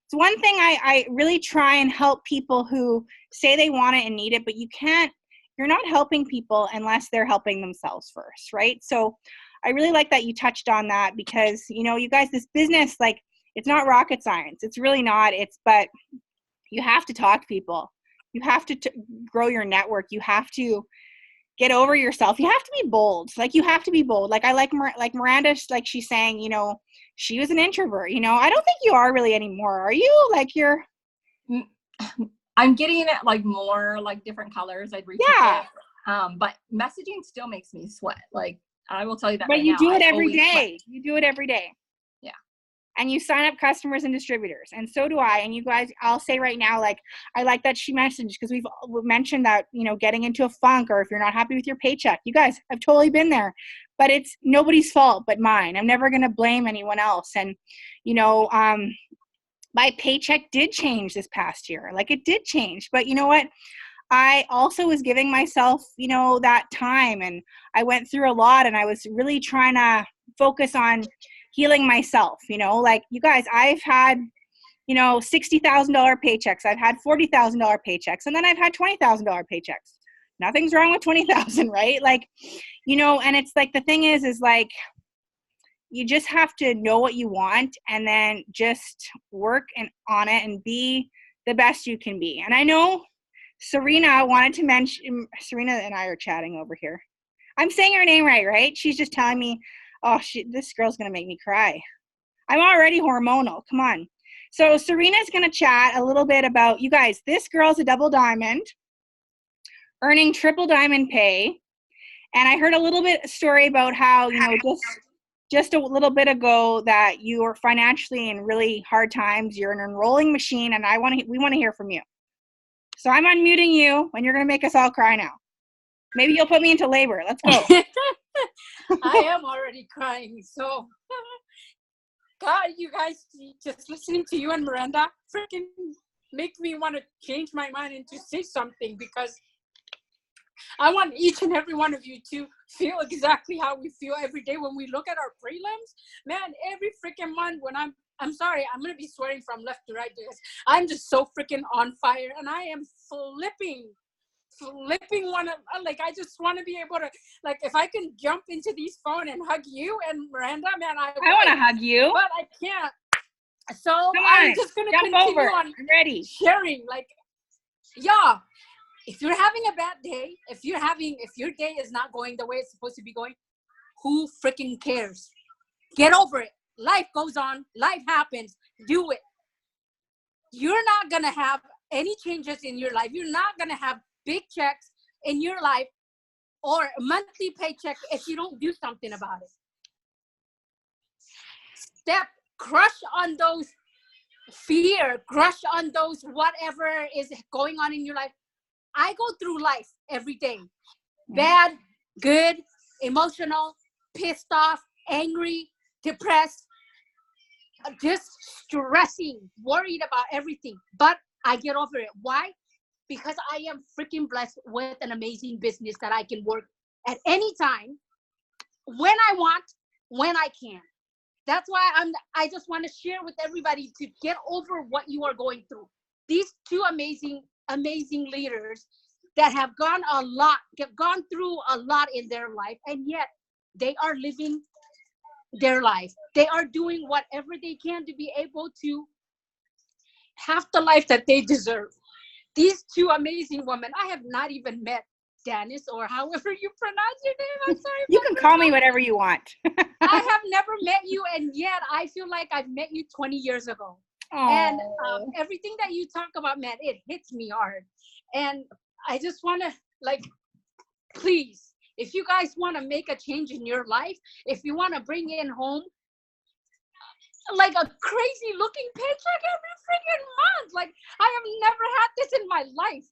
S1: it's one thing I really try and help people who say they want it and need it, but you're not helping people unless they're helping themselves first, right? So I really like that you touched on that because, you know, you guys, this business, like, it's not rocket science. It's really not. But you have to talk to people. You have to grow your network. You have to get over yourself. You have to be bold. Like, you have to be bold. Like, I like Miranda, like she's saying, you know, she was an introvert, you know. I don't think you are really anymore. Are you? Like, you're...
S2: I'm getting it, like, more, like, different colors. I'd reach it. But messaging still makes me sweat. Like, I will tell you that.
S1: But
S2: right
S1: you
S2: now,
S1: do it
S2: I
S1: every
S2: always
S1: day.
S2: sweat.
S1: You do it every day.
S2: Yeah.
S1: And you sign up customers and distributors. And so do I. And you guys, I'll say right now, like, I like that she mentioned, because we've mentioned that, you know, getting into a funk, or if you're not happy with your paycheck, you guys, I've totally been there. But it's nobody's fault but mine. I'm never going to blame anyone else. And, you know, my paycheck did change this past year. Like, it did change. But you know what? I also was giving myself, you know, that time, and I went through a lot, and I was really trying to focus on healing myself. You know, like, you guys, I've had, you know, $60,000 paychecks. I've had $40,000 paychecks, and then I've had $20,000 paychecks. Nothing's wrong with 20,000, right? Like, you know, and it's like, the thing is like, you just have to know what you want and then just work on it and be the best you can be. And I know Serena wanted to mention, Serena and I are chatting over here. I'm saying her name right? She's just telling me, oh, this girl's going to make me cry. I'm already hormonal. Come on. So Serena's going to chat a little bit about, you guys, this girl's a double diamond, earning triple diamond pay. And I heard a little bit story about how, you know, just a little bit ago that you are financially in really hard times. You're an enrolling machine, and we want to hear from you. So I'm unmuting you, and you're going to make us all cry now. Maybe you'll put me into labor. Let's go.
S3: I am already crying. So, God, you guys, just listening to you and Miranda freaking make me want to change my mind and to say something, because I want each and every one of you to feel exactly how we feel every day when we look at our prelims. Man, every freaking month when I'm sorry, I'm going to be swearing from left to right because I'm just so freaking on fire, and I am flipping like, I just want to be able to, like, if I can jump into these phone and hug you and Miranda, man, I
S1: want to hug you,
S3: but I can't. So I'm just going to continue on
S1: I'm ready.
S3: sharing. Like, yeah, if you're having a bad day, if your day is not going the way it's supposed to be going, who freaking cares? Get over it. Life goes on. Life happens. Do it. You're not going to have any changes in your life. You're not going to have big checks in your life or a monthly paycheck if you don't do something about it. Crush on those fear, crush on those whatever is going on in your life. I go through life every day. Bad, good, emotional, pissed off, angry, depressed, just stressing, worried about everything. But I get over it. Why? Because I am freaking blessed with an amazing business that I can work at any time, when I want, when I can. That's why I just want to share with everybody to get over what you are going through. These two amazing leaders that have gone through a lot in their life, and yet they are living their life. They are doing whatever they can to be able to have the life that they deserve. These two amazing women, I have not even met Dennis, or however you pronounce your name. I'm sorry.
S1: You can call me whatever you want.
S3: I have never met you, and yet I feel like I've met you 20 years ago.
S1: Aww.
S3: And everything that you talk about, man, it hits me hard. And I just want to, like, please, if you guys want to make a change in your life, if you want to bring in home like a crazy looking paycheck every freaking month, like, I have never had this in my life.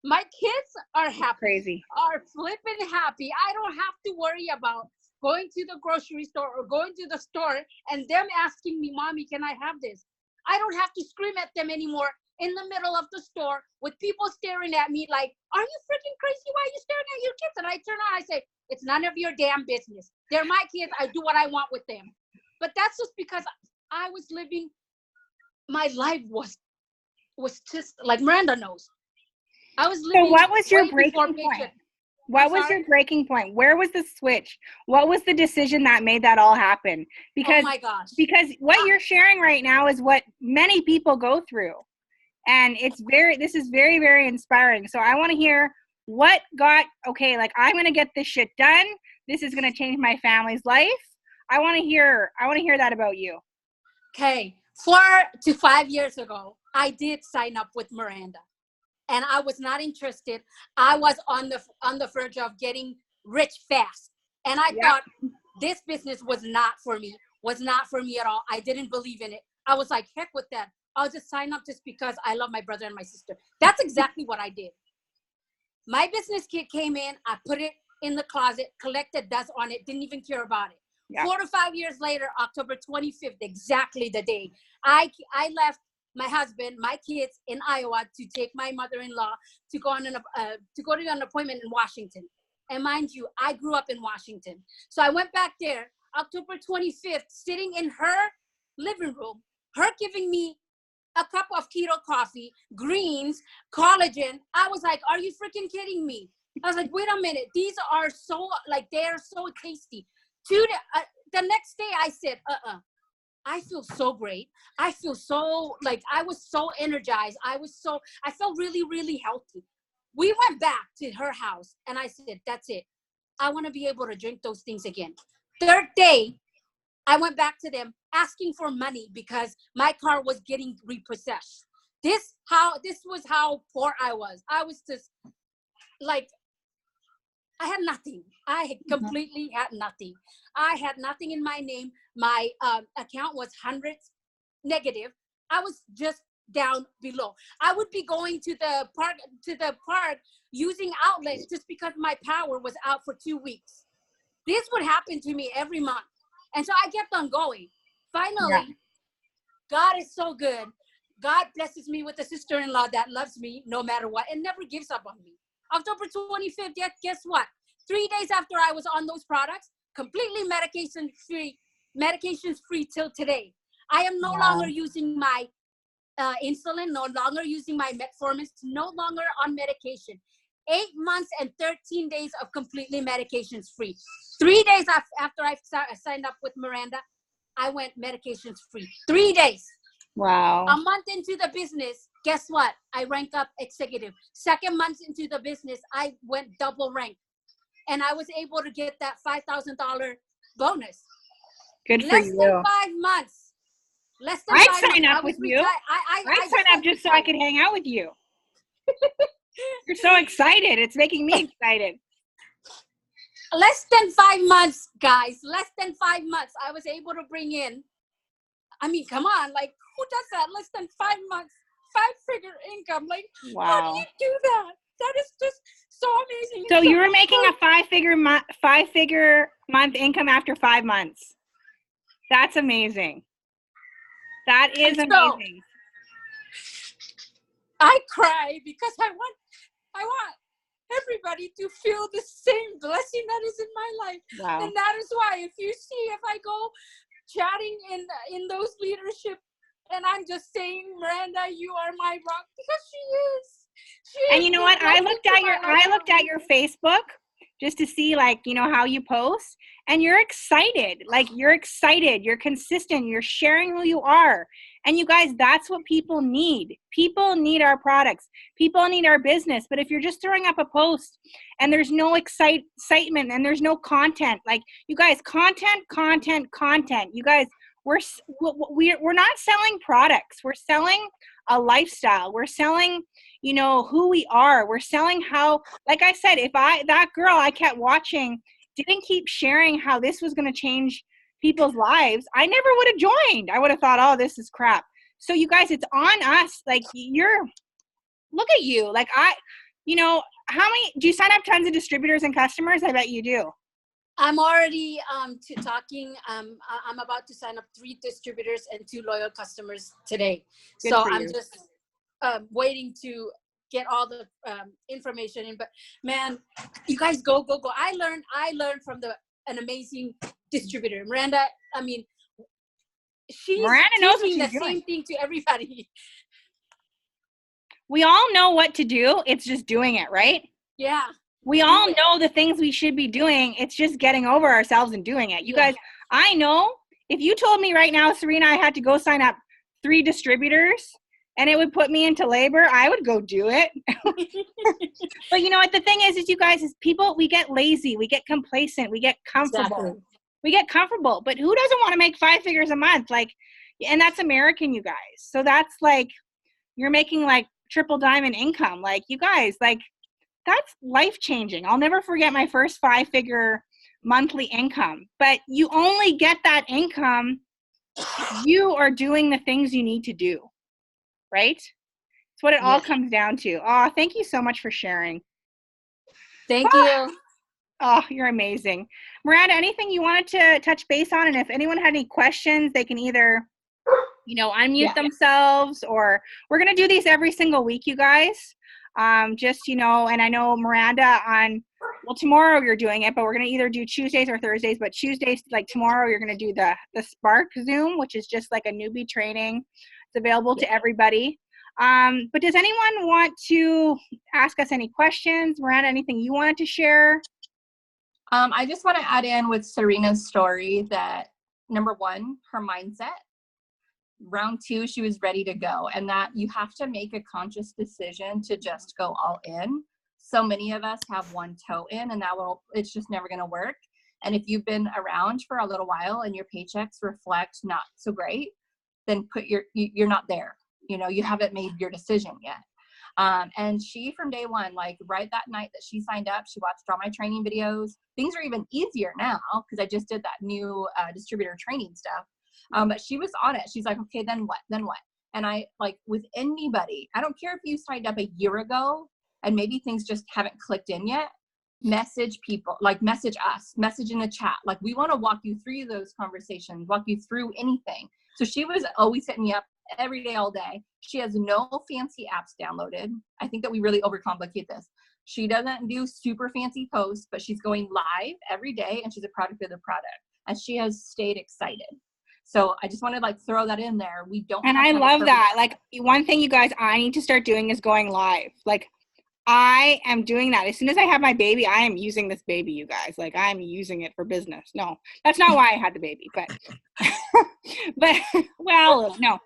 S3: My kids are happy, are flipping happy. I don't have to worry about going to the grocery store or going to the store and them asking me, Mommy, can I have this? I don't have to scream at them anymore in the middle of the store with people staring at me like, are you freaking crazy? Why are you staring at your kids? And I turn around, I say, it's none of your damn business. They're my kids. I do what I want with them. But that's just because I was living, my life was just like Miranda knows. I was living.
S1: So what was your
S3: way
S1: breaking
S3: before
S1: point?
S3: paycheck.
S1: What was your breaking point? Where was the switch? What was the decision that made that all happen? Because,
S3: oh my gosh.
S1: Because what you're sharing right now is what many people go through. And this is very, very inspiring. So I want to hear what got, okay, like I'm going to get this shit done. This is going to change my family's life. I want to hear that about you.
S3: Okay. 4 to 5 years ago, I did sign up with Miranda. And I was not interested. I was on the verge of getting rich fast. And I thought this business was not for me at all. I didn't believe in it. I was like, heck with that. I'll just sign up just because I love my brother and my sister. That's exactly what I did. My business kit came in. I put it in the closet, collected dust on it, didn't even care about it. Yeah. 4 to 5 years later, October 25th, exactly the day, I left my husband, my kids in Iowa to take my mother-in-law to go to an appointment in Washington. And mind you, I grew up in Washington. So I went back there, October 25th, sitting in her living room, her giving me a cup of keto coffee, greens, collagen. I was like, are you freaking kidding me? I was like, wait a minute. These are so, like, they're so tasty. The next day I said, I feel so great. I feel so, like, I was so energized. I felt really, really healthy. We went back to her house and I said, that's it. I want to be able to drink those things again. Third day, I went back to them asking for money because my car was getting repossessed. This was how poor I was. I was just like, I had nothing. I completely had nothing. I had nothing in my name. My account was hundreds negative. I was just down below. I would be going to the park using outlets just because my power was out for 2 weeks. This would happen to me every month. And so I kept on going. Finally, God is so good. God blesses me with a sister-in-law that loves me no matter what and never gives up on me. October 25th, guess what? 3 days after I was on those products, completely medication free till today. I am no longer using my insulin, no longer using my metformin, no longer on medication. 8 months and 13 days of completely medications free. 3 days after I signed up with Miranda, I went medications free. 3 days.
S1: Wow.
S3: A month into the business, guess what? I rank up executive. 2nd month into the business, I went double rank. And I was able to get that $5,000 bonus.
S1: Good for you.
S3: Less than 5 months.
S1: I'd sign up with you. I'd sign up just so I could hang out with you. You're so excited. It's making me excited.
S3: Less than 5 months, guys. Less than 5 months. I was able to bring in, I mean, come on. Like, who does that? Less than 5 months. 5-figure income. Like, how do you do that? That is just so amazing.
S1: So you were making a 5-figure month income after 5 months. That's amazing. That is amazing.
S3: I cry because I want everybody to feel the same blessing that is in my life.
S1: Wow.
S3: And that is why if I go chatting in those leadership and I'm just saying, Miranda, you are my rock, because she is.
S1: And you know what? I looked at your Facebook just to see, like, you know, how you post, and you're excited. Like, you're excited. You're consistent. You're sharing who you are. And you guys, that's what people need. People need our products. People need our business. But if you're just throwing up a post and there's no excitement and there's no content, like, you guys, content. You guys, we're not selling products. We're selling a lifestyle. We're selling, you know, who we are. We're selling how, like I said, if that girl I kept watching didn't keep sharing how this was going to change people's lives, I never would have joined. I would have thought, oh, this is crap. So you guys, it's on us. Like, look at you. Like, you know, how many, do you sign up tons of distributors and customers? I bet you do.
S3: I'm already talking. I'm about to sign up 3 distributors and 2 loyal customers today.
S1: Good
S3: so
S1: for
S3: I'm
S1: you.
S3: just waiting to get all the information in. But man, you guys go. I learned from an amazing distributor, Miranda. I mean, she's
S1: Miranda knows what
S3: teaching
S1: she's
S3: the
S1: doing.
S3: same thing to everybody.
S1: We all know what to do. It's just doing it, right?
S3: Yeah.
S1: We all know the things we should be doing. It's just getting over ourselves and doing it. You guys, I know if you told me right now, Serena, I had to go sign up 3 distributors and it would put me into labor, I would go do it. But you know what the thing is you guys, is people, we get lazy, we get complacent, we get comfortable.
S3: Exactly.
S1: We get comfortable, but who doesn't want to make 5 figures a month? Like, and that's American, you guys. So that's like, you're making like triple diamond income. Like, you guys, like, that's life changing. I'll never forget my first 5-figure monthly income, but you only get that income if you are doing the things you need to do, right? It's what it all comes down to. Oh, thank you so much for sharing.
S3: Thank you.
S1: Oh, you're amazing. Miranda, anything you wanted to touch base on? And if anyone had any questions, they can either, unmute themselves, or we're going to do these every single week, you guys. And I know Miranda tomorrow you're doing it, but we're going to either do Tuesdays or Thursdays, but Tuesdays, like tomorrow, you're going to do the Spark Zoom, which is just like a newbie training. It's available to everybody. But does anyone want to ask us any questions? Miranda, anything you wanted to share?
S2: I just want to add in with Serena's story that number 1, her mindset. Round 2, she was ready to go, and that you have to make a conscious decision to just go all in. So many of us have one toe in, and it's just never going to work. And if you've been around for a little while and your paychecks reflect not so great, then you're not there. You haven't made your decision yet. And she, from day one, like right that night that she signed up, she watched all my training videos. Things are even easier now because I just did that new distributor training stuff. But she was on it. She's like, okay, then what? And I, like, with anybody, I don't care if you signed up a year ago and maybe things just haven't clicked in yet, message people, like message us, message in the chat. Like, we want to walk you through those conversations, walk you through anything. So she was always hitting me up every day, all day. She has no fancy apps downloaded. I think that we really overcomplicate this. She doesn't do super fancy posts, but she's going live every day and she's a product of the product. And she has stayed excited. So I just want to like throw that in there. We don't.
S1: And I love that. Like, one thing you guys, I need to start doing is going live. Like, I am doing that. As soon as I have my baby, I am using this baby, you guys. Like, I'm using it for business. No, that's not why I had the baby, but well, no.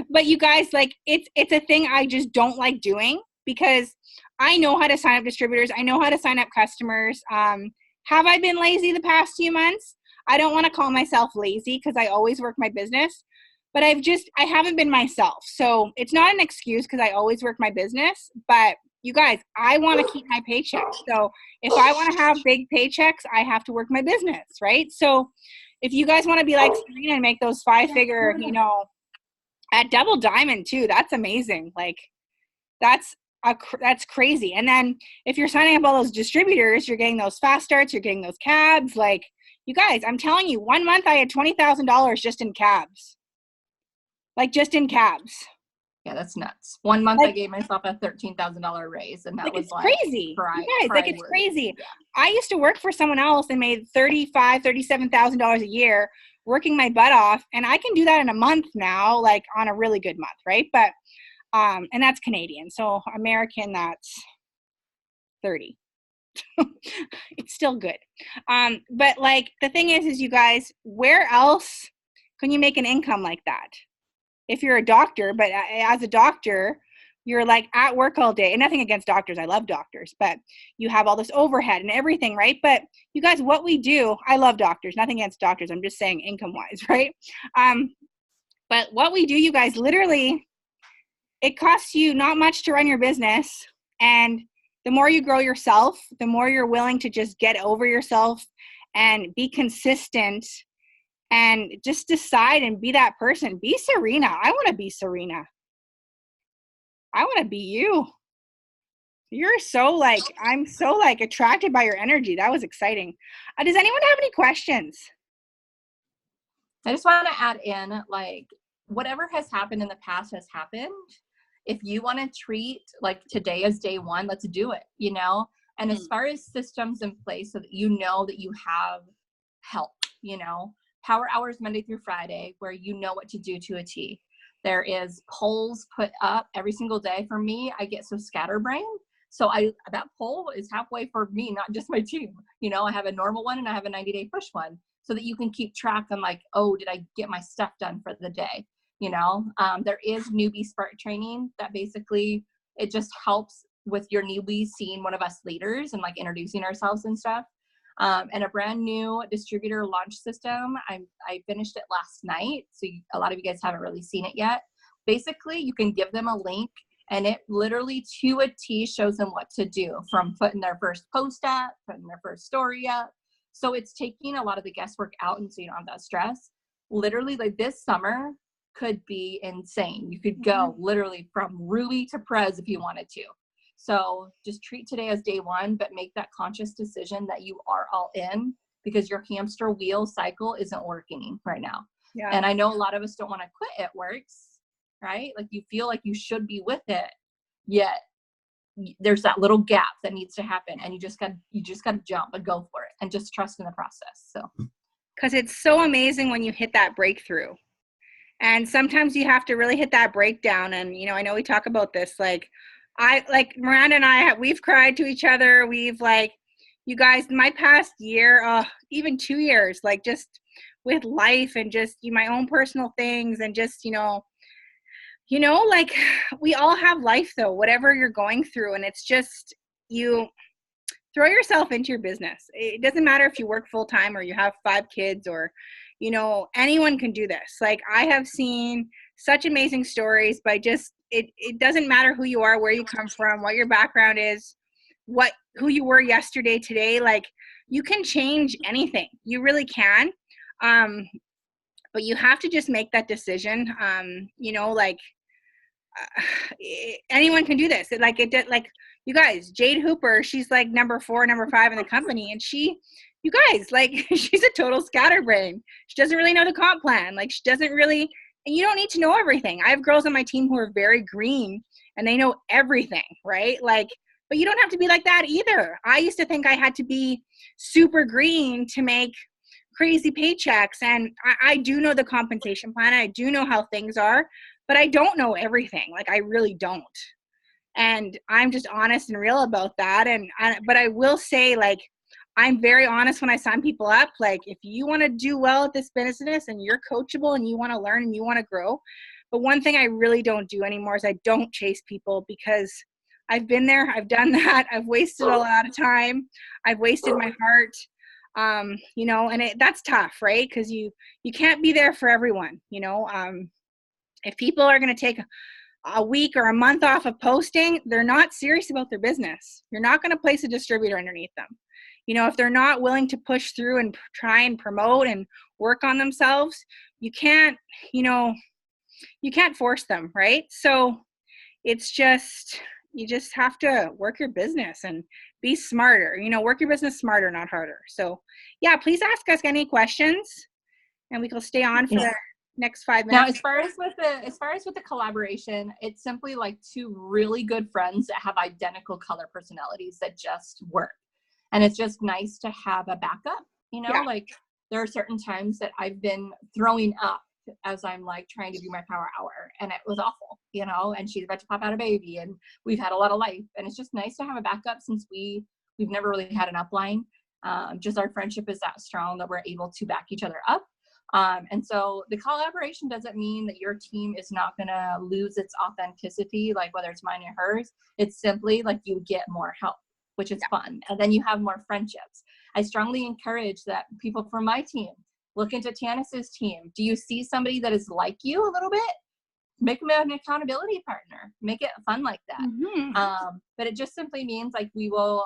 S1: but you guys, like, it's a thing I just don't like doing because I know how to sign up distributors. I know how to sign up customers. Have I been lazy the past few months? I don't want to call myself lazy because I always work my business, but I haven't been myself. So it's not an excuse because I always work my business, but you guys, I want to keep my paycheck. So if I want to have big paychecks, I have to work my business, right? So if you guys want to be like Serena and make those 5-figure, at Double Diamond too, that's amazing. Like, that's crazy. And then if you're signing up all those distributors, you're getting those fast starts, you're getting those cabs. Like, you guys, I'm telling you, 1 month I had $20,000 just in cabs. Like, just in cabs.
S2: Yeah, that's nuts. 1 month I gave myself a $13,000 raise, and that was
S1: it's crazy. You guys, like, it's crazy.
S2: Yeah.
S1: I used to work for someone else and made $37,000 a year working my butt off, and I can do that in a month now, like on a really good month, right? But and that's Canadian. So American, that's 30. It's still good. But like, the thing is you guys, where else can you make an income like that? If you're a doctor, but as a doctor, you're like at work all day, and nothing against doctors. I love doctors, but you have all this overhead and everything, right? But you guys, what we do, I love doctors, nothing against doctors. I'm just saying income wise, right? But what we do, you guys, literally, it costs you not much to run your business. And the more you grow yourself, the more you're willing to just get over yourself and be consistent and just decide and be that person. Be Serena. I want to be Serena. I want to be you. You're so like, I'm so like attracted by your energy. That was exciting. Does anyone have any questions?
S2: I just want to add in, like, whatever has happened in the past has happened. If you want to treat like today as day one, let's do it, you know? And as far as systems in place so that you know that you have help, you know, power hours Monday through Friday, where you know what to do to a T. There is polls put up every single day. For me, I get so scatterbrained. So that poll is halfway for me, not just my team. You know, I have a normal one and I have a 90-day push one so that you can keep track on like, oh, did I get my stuff done for the day? You know, there is newbie Spark training that basically, it just helps with your newbies seeing one of us leaders and like introducing ourselves and stuff. And a brand new distributor launch system. I finished it last night. So a lot of you guys haven't really seen it yet. Basically, you can give them a link and it literally to a T shows them what to do, from putting their first post up, putting their first story up. So it's taking a lot of the guesswork out, and so you don't have that stress. Literally, like this summer could be insane. You could go literally from Ruby to Prez if you wanted to. So just treat today as day one, but make that conscious decision that you are all in, because your hamster wheel cycle isn't working right now. Yeah. And I know a lot of us don't want to quit. It works, right? Like you feel like you should be with it, yet there's that little gap that needs to happen, and you just got to jump and go for it and just trust in the process. So,
S1: because it's so amazing when you hit that breakthrough. And sometimes you have to really hit that breakdown. And, you know, I know we talk about this, like Miranda and I, we've cried to each other. We've like, you guys, my past year, even 2 years, like just with life and just my own personal things and just, you know, like we all have life though, whatever you're going through. And it's just, you throw yourself into your business. It doesn't matter if you work full time or you have 5 kids or, you know, anyone can do this. Like I have seen such amazing stories by just, it doesn't matter who you are, where you come from, what your background is, who you were yesterday, today, like you can change anything. You really can. But you have to just make that decision. You know, like anyone can do this. Like you guys, Jade Hooper, she's like number 4, number 5 in the company. And you guys, like she's a total scatterbrain. She doesn't really know the comp plan. Like she doesn't really, and you don't need to know everything. I have girls on my team who are very green and they know everything, right? Like, but you don't have to be like that either. I used to think I had to be super green to make crazy paychecks. And I do know the compensation plan. I do know how things are, but I don't know everything. Like I really don't. And I'm just honest and real about that. But I will say, like, I'm very honest when I sign people up. Like, if you want to do well at this business and you're coachable and you want to learn and you want to grow. But one thing I really don't do anymore is I don't chase people, because I've been there. I've done that. I've wasted a lot of time. I've wasted my heart. You know, and that's tough, right? Because you can't be there for everyone. You know, if people are going to take a week or a month off of posting, they're not serious about their business. You're not going to place a distributor underneath them. You know, if they're not willing to push through and try and promote and work on themselves, you can't, you know, you can't force them, right? So it's just, you just have to work your business and be smarter, you know, work your business smarter, not harder. So yeah, please ask us any questions and we can stay on for the next 5 minutes.
S2: Now, as far as with the collaboration, it's simply like 2 really good friends that have identical color personalities that just work. And it's just nice to have a backup, you know, like there are certain times that I've been throwing up as I'm like trying to do my power hour, and it was awful, you know, and she's about to pop out a baby and we've had a lot of life, and it's just nice to have a backup since we've never really had an upline. Just our friendship is that strong that we're able to back each other up. And so the collaboration doesn't mean that your team is not going to lose its authenticity, like whether it's mine or hers. It's simply like you get more help, which is fun. And then you have more friendships. I strongly encourage that people from my team look into Tanis's team. Do you see somebody that is like you a little bit? Make them an accountability partner. Make it fun like that. Mm-hmm. But it just simply means like we will.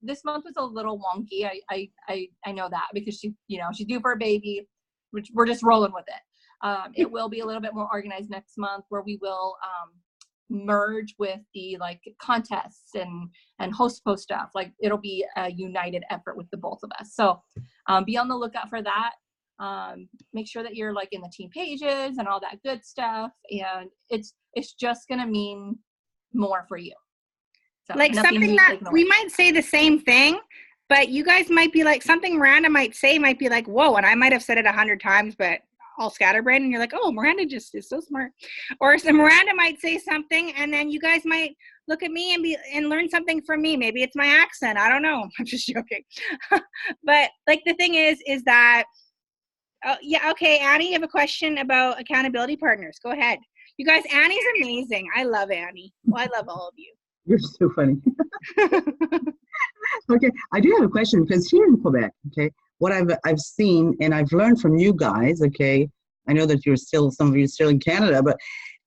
S2: This month was a little wonky. I know that because she's due for a baby, which we're just rolling with it. It will be a little bit more organized next month, where we will merge with the like contests and host post stuff. Like it'll be a united effort with the both of us. So be on the lookout for that. Make sure that you're like in the team pages and all that good stuff. And it's just going to mean more for you. So
S1: like something that we might say the same thing, but you guys might be like, something Miranda might say might be like, whoa, and I might have said it 100 times, but all scatterbrained, and you're like, oh, Miranda just is so smart. Or so Miranda might say something, and then you guys might look at me and learn something from me. Maybe it's my accent. I don't know. I'm just joking. But like the thing is that, yeah, okay, Annie, you have a question about accountability partners. Go ahead. You guys, Annie's amazing. I love Annie. Well, I love all of you.
S4: You're so funny. Okay, I do have a question because here in Quebec, okay, what I've seen and I've learned from you guys, okay, I know that some of you are still in Canada, but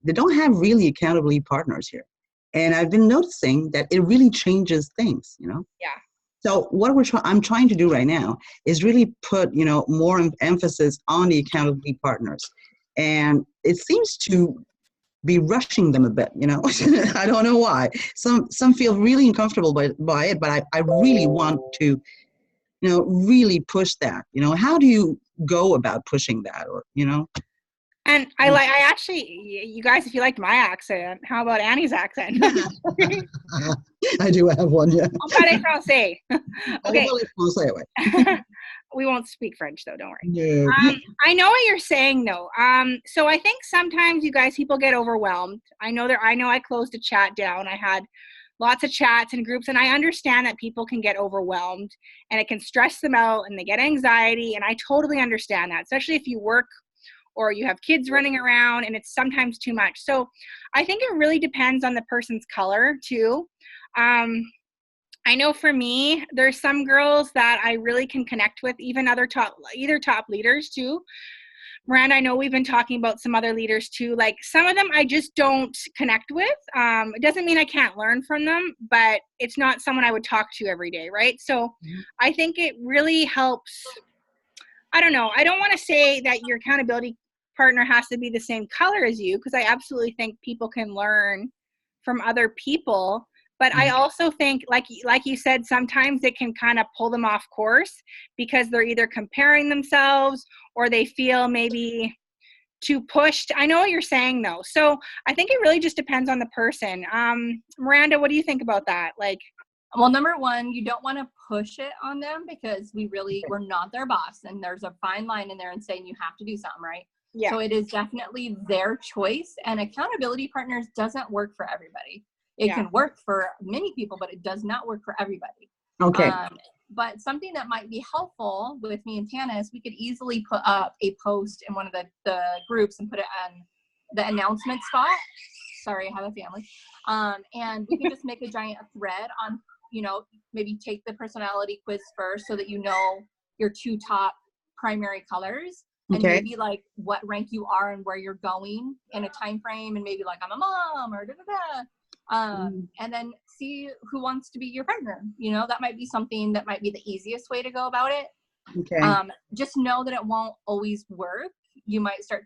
S4: they don't have really accountability partners here. And I've been noticing that it really changes things, you know?
S1: Yeah.
S4: So what I'm trying to do right now is really put, you know, more emphasis on the accountability partners. And it seems to be rushing them a bit, you know. I don't know why. Some feel really uncomfortable by it, but I really want to, you know, really push that. You know, how do you go about pushing that, or you know?
S1: And I actually, you guys, if you liked my accent, how about Annie's accent?
S4: I do have one, yeah.
S1: Parler français. Okay.
S4: Anyway.
S1: We won't speak French though, don't worry.
S4: No.
S1: I know what you're saying though. So I think sometimes you guys, people get overwhelmed. I know I closed a chat down. I had lots of chats and groups, and I understand that people can get overwhelmed and it can stress them out and they get anxiety. And I totally understand that, especially if you work or you have kids running around and it's sometimes too much. So I think it really depends on the person's color too. I know for me, there's some girls that I really can connect with, even either top leaders too. Miranda, I know we've been talking about some other leaders too. Like some of them I just don't connect with. It doesn't mean I can't learn from them, but it's not someone I would talk to every day, right? So I think it really helps. I don't know. I don't want to say that your accountability partner has to be the same color as you, because I absolutely think people can learn from other people. But I also think, like you said, sometimes it can kind of pull them off course because they're either comparing themselves or they feel maybe too pushed. I know what you're saying, though. So I think it really just depends on the person. Miranda, what do you think about that? Like,
S2: well, number one, you don't want to push it on them because we're not their boss, and there's a fine line in there and saying you have to do something, right?
S1: Yeah.
S2: So it is definitely their choice, and accountability partners doesn't work for everybody. It can work for many people, but it does not work for everybody.
S4: Okay.
S2: But something that might be helpful with me and Tana is we could easily put up a post in one of the groups and put it on the announcement spot. Sorry, I have a family. And we can just make a giant thread on, you know, maybe take the personality quiz first so that you know your 2 top primary colors. And maybe like what rank you are and where you're going in a time frame, and maybe like I'm a mom or da-da-da. And then see who wants to be your partner. You know, that might be something that might be the easiest way to go about it.
S4: Okay.
S2: Just know that it won't always work. You might start.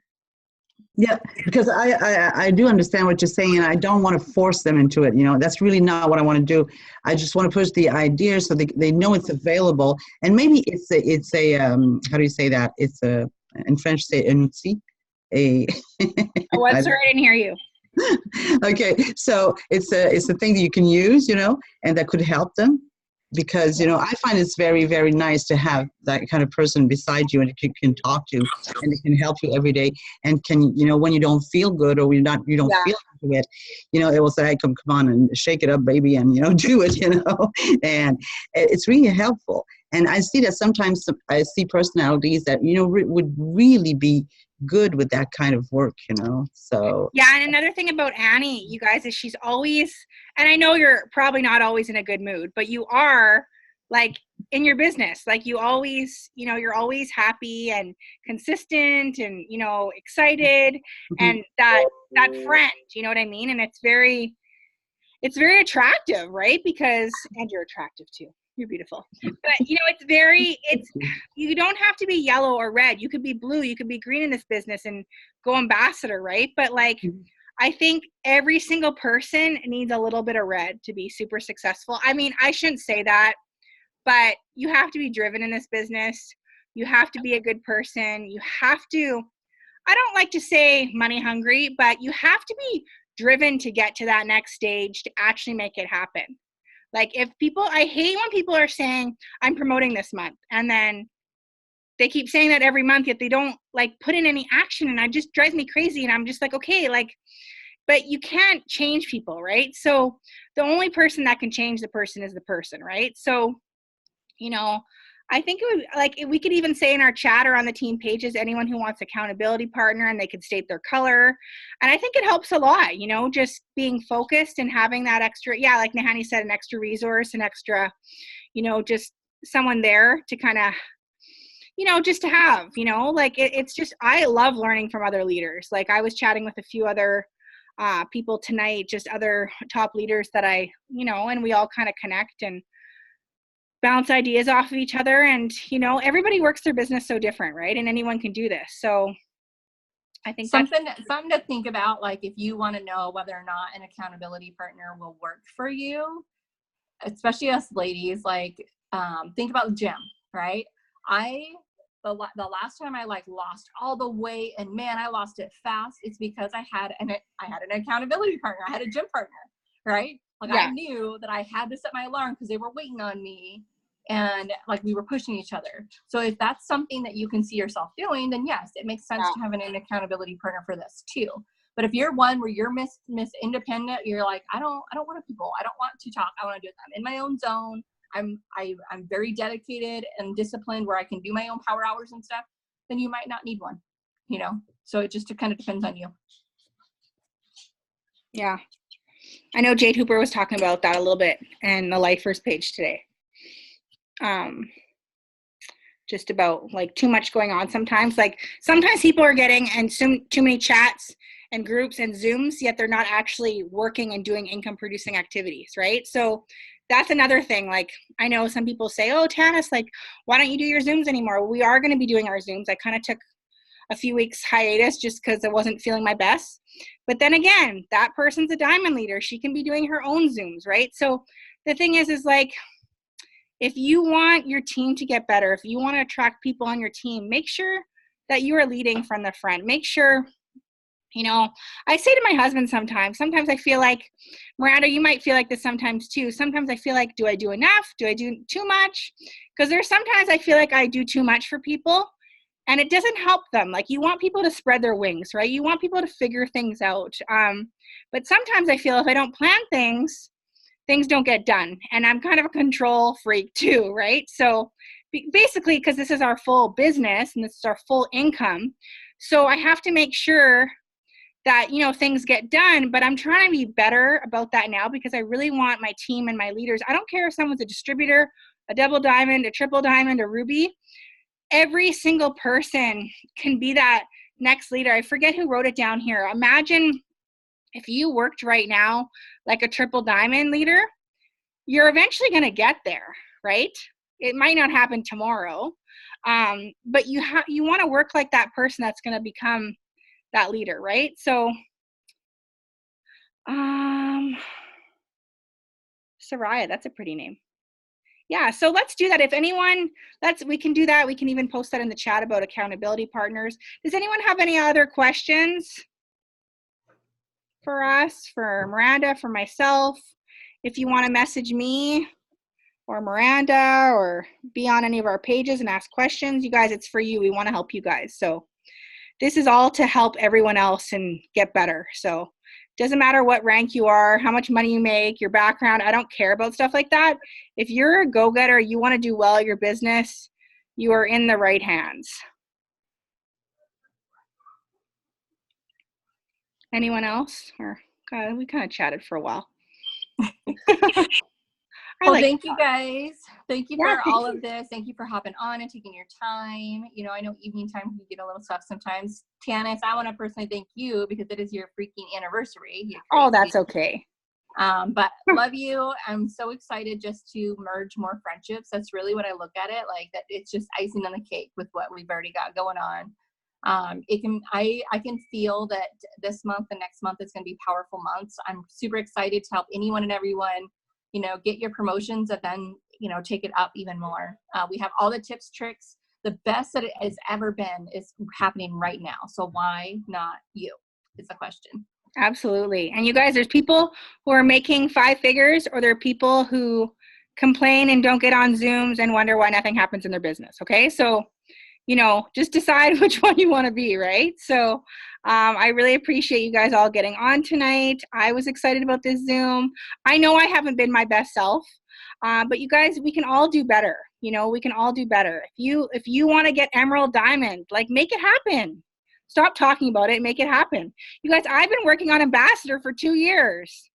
S4: Yeah, because I do understand what you're saying, and I don't want to force them into it. You know, that's really not what I want to do. I just want to push the idea so they know it's available, and maybe it's a how do you say that? It's a, in French, say un outil.
S1: What's right? I didn't hear you.
S4: Okay, so it's a thing that you can use, you know, and that could help them, because, you know, I find it's very, very nice to have that kind of person beside you and you can talk to, and it can help you every day, and can, you know, when you don't feel good or you don't feel into it, you know, it will say, hey, come on and shake it up, baby, and, you know, do it, you know, and it's really helpful. And I see that sometimes I see personalities that, you know, would really be good with that kind of work, you know. So
S1: yeah. And another thing about Annie, you guys, is she's always, and I know you're probably not always in a good mood, but you are, like, in your business, like, you always, you know, you're always happy and consistent and, you know, excited, and that friend, you know what I mean? And it's very attractive, right? Because, and you're attractive too. You're beautiful. But, you know, you don't have to be yellow or red. You could be blue. You could be green in this business and go ambassador, right? But, like, I think every single person needs a little bit of red to be super successful. I mean, I shouldn't say that, but you have to be driven in this business. You have to be a good person. You have to, I don't like to say money hungry, but you have to be driven to get to that next stage to actually make it happen. Like if people, I hate when people are saying, I'm promoting this month, and then they keep saying that every month, yet they don't like put in any action, and it just drives me crazy. And I'm just like, okay, like, but you can't change people, right? So the only person that can change the person is the person, right? So, you know, I think it would, like, we could even say in our chat or on the team pages, anyone who wants accountability partner, and they could state their color. And I think it helps a lot, you know, just being focused and having that extra, yeah, like Nahani said, an extra resource, an extra, you know, just someone there to kind of, you know, just to have, you know, like it's just, I love learning from other leaders. Like I was chatting with a few other people tonight, just other top leaders that I, you know, and we all kind of connect and bounce ideas off of each other. And, you know, everybody works their business so different, right? And anyone can do this. So I think
S2: something to think about, like if you want to know whether or not an accountability partner will work for you, especially us ladies, like think about the gym, right? The last time I like lost all the weight, and man, I lost it fast. It's because I had an accountability partner. I had a gym partner, right? Like I knew that I had to set my alarm because they were waiting on me, and like we were pushing each other. So if that's something that you can see yourself doing, then yes, it makes sense to have an accountability partner for this too. But if you're one where you're miss independent, you're like, I don't want to people. I don't want to talk. I want to do it. I'm in my own zone. I'm very dedicated and disciplined where I can do my own power hours and stuff. Then you might not need one, you know? So it just kind of depends on you.
S1: Yeah. I know Jade Hooper was talking about that a little bit in the Lifers page today. Just about like too much going on sometimes. Like sometimes people are getting and too many chats and groups and Zooms, yet they're not actually working and doing income producing activities, right? So that's another thing. Like I know some people say, oh, Tanis, like, why don't you do your Zooms anymore? We are going to be doing our Zooms. I kind of took a few weeks hiatus just because I wasn't feeling my best. But then again, that person's a diamond leader. She can be doing her own Zooms, right? So the thing is like, if you want your team to get better, if you want to attract people on your team, make sure that you are leading from the front. Make sure, you know, I say to my husband sometimes I feel like, Miranda, you might feel like this sometimes too. Sometimes I feel like, do I do enough? Do I do too much? Because there's sometimes I feel like I do too much for people and it doesn't help them. Like you want people to spread their wings, right? You want people to figure things out. But sometimes I feel if I don't plan things don't get done. And I'm kind of a control freak too, right? So basically, because this is our full business and this is our full income, so I have to make sure that, you know, things get done, but I'm trying to be better about that now because I really want my team and my leaders. I don't care if someone's a distributor, a double diamond, a triple diamond, a ruby. Every single person can be that next leader. I forget who wrote it down here. Imagine if you worked right now like a triple diamond leader, you're eventually going to get there, right? It might not happen tomorrow, but you want to work like that person that's going to become that leader, right? So, Soraya, that's a pretty name. Yeah, so let's do that. If anyone, we can do that. We can even post that in the chat about accountability partners. Does anyone have any other questions for us, for Miranda, for myself? If you want to message me or Miranda or be on any of our pages and ask questions, you guys, it's for you. We want to help you guys. So this is all to help everyone else and get better. So it doesn't matter what rank you are, how much money you make, your background. I don't care about stuff like that. If you're a go-getter, you want to do well at your business, you are in the right hands. Anyone else? Or God, we kind of chatted for a while.
S2: Well, thank you guys. Thank you for all of this. Thank you for hopping on and taking your time. You know, I know evening time can get a little tough sometimes. Tanis, I want to personally thank you because it is your freaking anniversary.
S1: Oh, that's okay.
S2: But love you. I'm so excited just to merge more friendships. That's really what I look at it like, that it's just icing on the cake with what we've already got going on. I can feel that this month and next month is going to be powerful months. I'm super excited to help anyone and everyone, you know, get your promotions and then, you know, take it up even more. We have all the tips, tricks, the best that it has ever been is happening right now. So why not you is the question.
S1: Absolutely. And you guys, there's people who are making 5 figures, or there are people who complain and don't get on Zooms and wonder why nothing happens in their business. Okay. So, you know, just decide which one you want to be, right? So I really appreciate you guys all getting on tonight. I was excited about this Zoom. I know I haven't been my best self, but you guys, we can all do better. You know, we can all do better. If you want to get Emerald Diamond, like, make it happen. Stop talking about it, make it happen. You guys, I've been working on Ambassador for 2 years.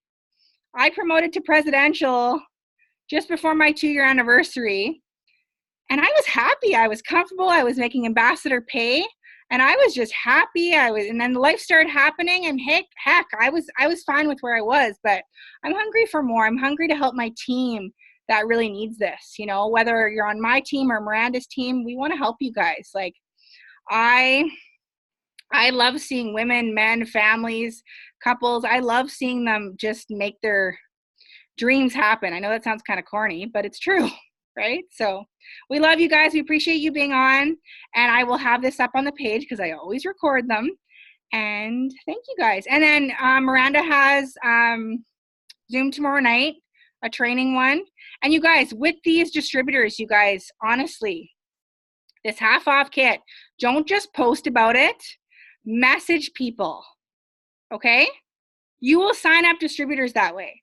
S1: I promoted to presidential just before my 2-year anniversary. And I was happy. I was comfortable. I was making Ambassador pay. And I was just happy. And then life started happening, and heck, I was fine with where I was, but I'm hungry for more. I'm hungry to help my team that really needs this. You know, whether you're on my team or Miranda's team, we want to help you guys. Like, I love seeing women, men, families, couples. I love seeing them just make their dreams happen. I know that sounds kind of corny, but it's true, right? So we love you guys. We appreciate you being on. And I will have this up on the page because I always record them. And thank you guys. And then Miranda has Zoom tomorrow night, a training one. And you guys, with these distributors, you guys, honestly, this half off kit, don't just post about it. Message people, okay? You will sign up distributors that way.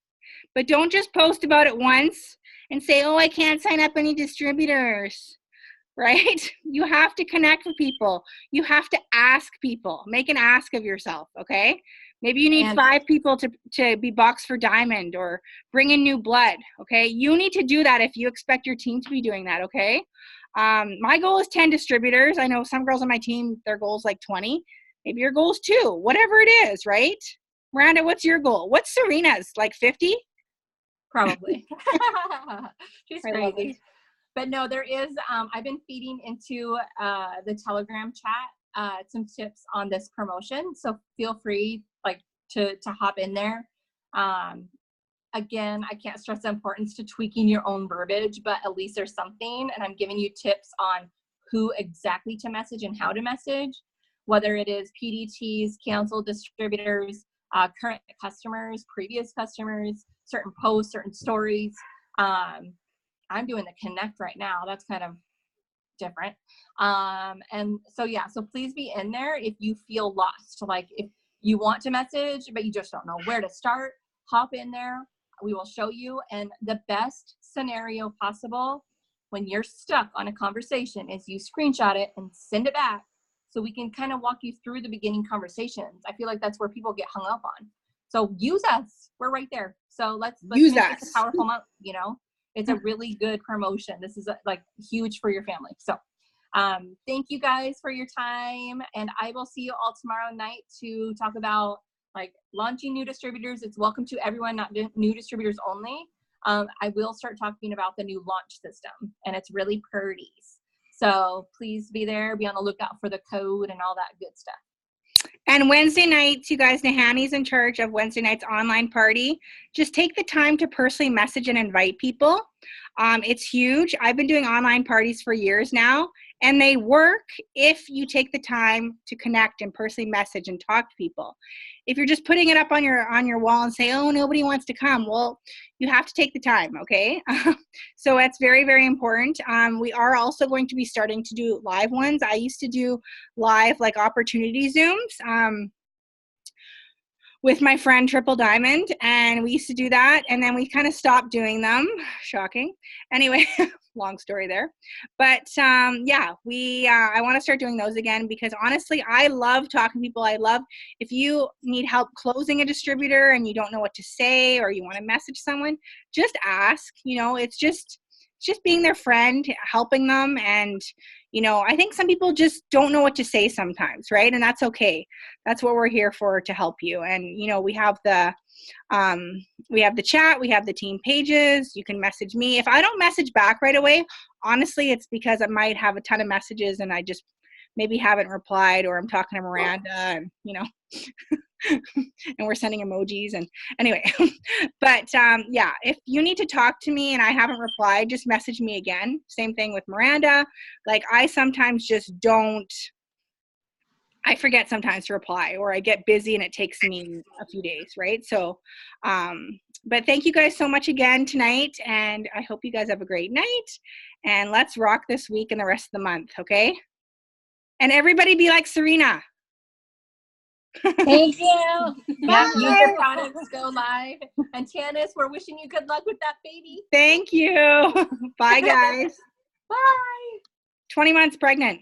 S1: But don't just post about it once and say, oh, I can't sign up any distributors, right? You have to connect with people. You have to ask people. Make an ask of yourself, okay? Maybe you need 5 people to be boxed for diamond or bring in new blood, okay? You need to do that if you expect your team to be doing that, okay? My goal is 10 distributors. I know some girls on my team, their goal is like 20. Maybe your goal is 2, whatever it is, right? Miranda, what's your goal? What's Serena's, like 50?
S2: Probably. She's crazy. But no, there is, I've been feeding into the Telegram chat some tips on this promotion. So feel free to hop in there. Again, I can't stress the importance to tweaking your own verbiage, but at least there's something. And I'm giving you tips on who exactly to message and how to message, whether it is PDTs, canceled distributors, current customers, previous customers, certain posts, certain stories. I'm doing the connect right now. That's kind of different. And so, yeah, so please be in there if you feel lost. Like if you want to message, but you just don't know where to start, hop in there. We will show you. And the best scenario possible when you're stuck on a conversation is you screenshot it and send it back so we can kind of walk you through the beginning conversations. I feel like that's where people get hung up on. So use us. We're right there. So let's
S1: use
S2: make
S1: us.
S2: this a powerful month, you know? It's a really good promotion. This is like huge for your family. So thank you guys for your time. And I will see you all tomorrow night to talk about like launching new distributors. It's welcome to everyone, not new distributors only. I will start talking about the new launch system, and it's really pretty. So please be there, be on the lookout for the code and all that good stuff.
S1: And Wednesday nights, you guys, Nahani's in charge of Wednesday night's online party. Just take the time to personally message and invite people. It's huge. I've been doing online parties for years now, and they work if you take the time to connect and personally message and talk to people. If you're just putting it up on your wall and say, oh, nobody wants to come, well, you have to take the time, okay? So that's very, very important. We are also going to be starting to do live ones. I used to do live like opportunity Zooms with my friend Triple Diamond, and we used to do that, and then we kind of stopped doing them. Shocking. Anyway, long story there. But yeah, I want to start doing those again because honestly, I love talking to people. I love if you need help closing a distributor and you don't know what to say or you want to message someone, just ask. You know, it's just being their friend, helping them. And, you know, I think some people just don't know what to say sometimes, right? And that's okay. That's what we're here for, to help you. And, you know, we have the chat, we have the team pages. You can message me. If I don't message back right away, honestly, it's because I might have a ton of messages and I just maybe haven't replied, or I'm talking to Miranda and, you know, and we're sending emojis and anyway, but yeah, if you need to talk to me and I haven't replied, just message me again. Same thing with Miranda. Like, I sometimes just don't, I forget sometimes to reply, or I get busy and it takes me a few days, right? So, but thank you guys so much again tonight, and I hope you guys have a great night, and let's rock this week and the rest of the month, okay? And everybody be like Serena.
S2: Thank you.
S1: Bye.
S2: Use your products, go live. And Tanis, we're wishing you good luck with that baby.
S1: Thank you. Bye, guys.
S2: Bye.
S1: 20 months pregnant.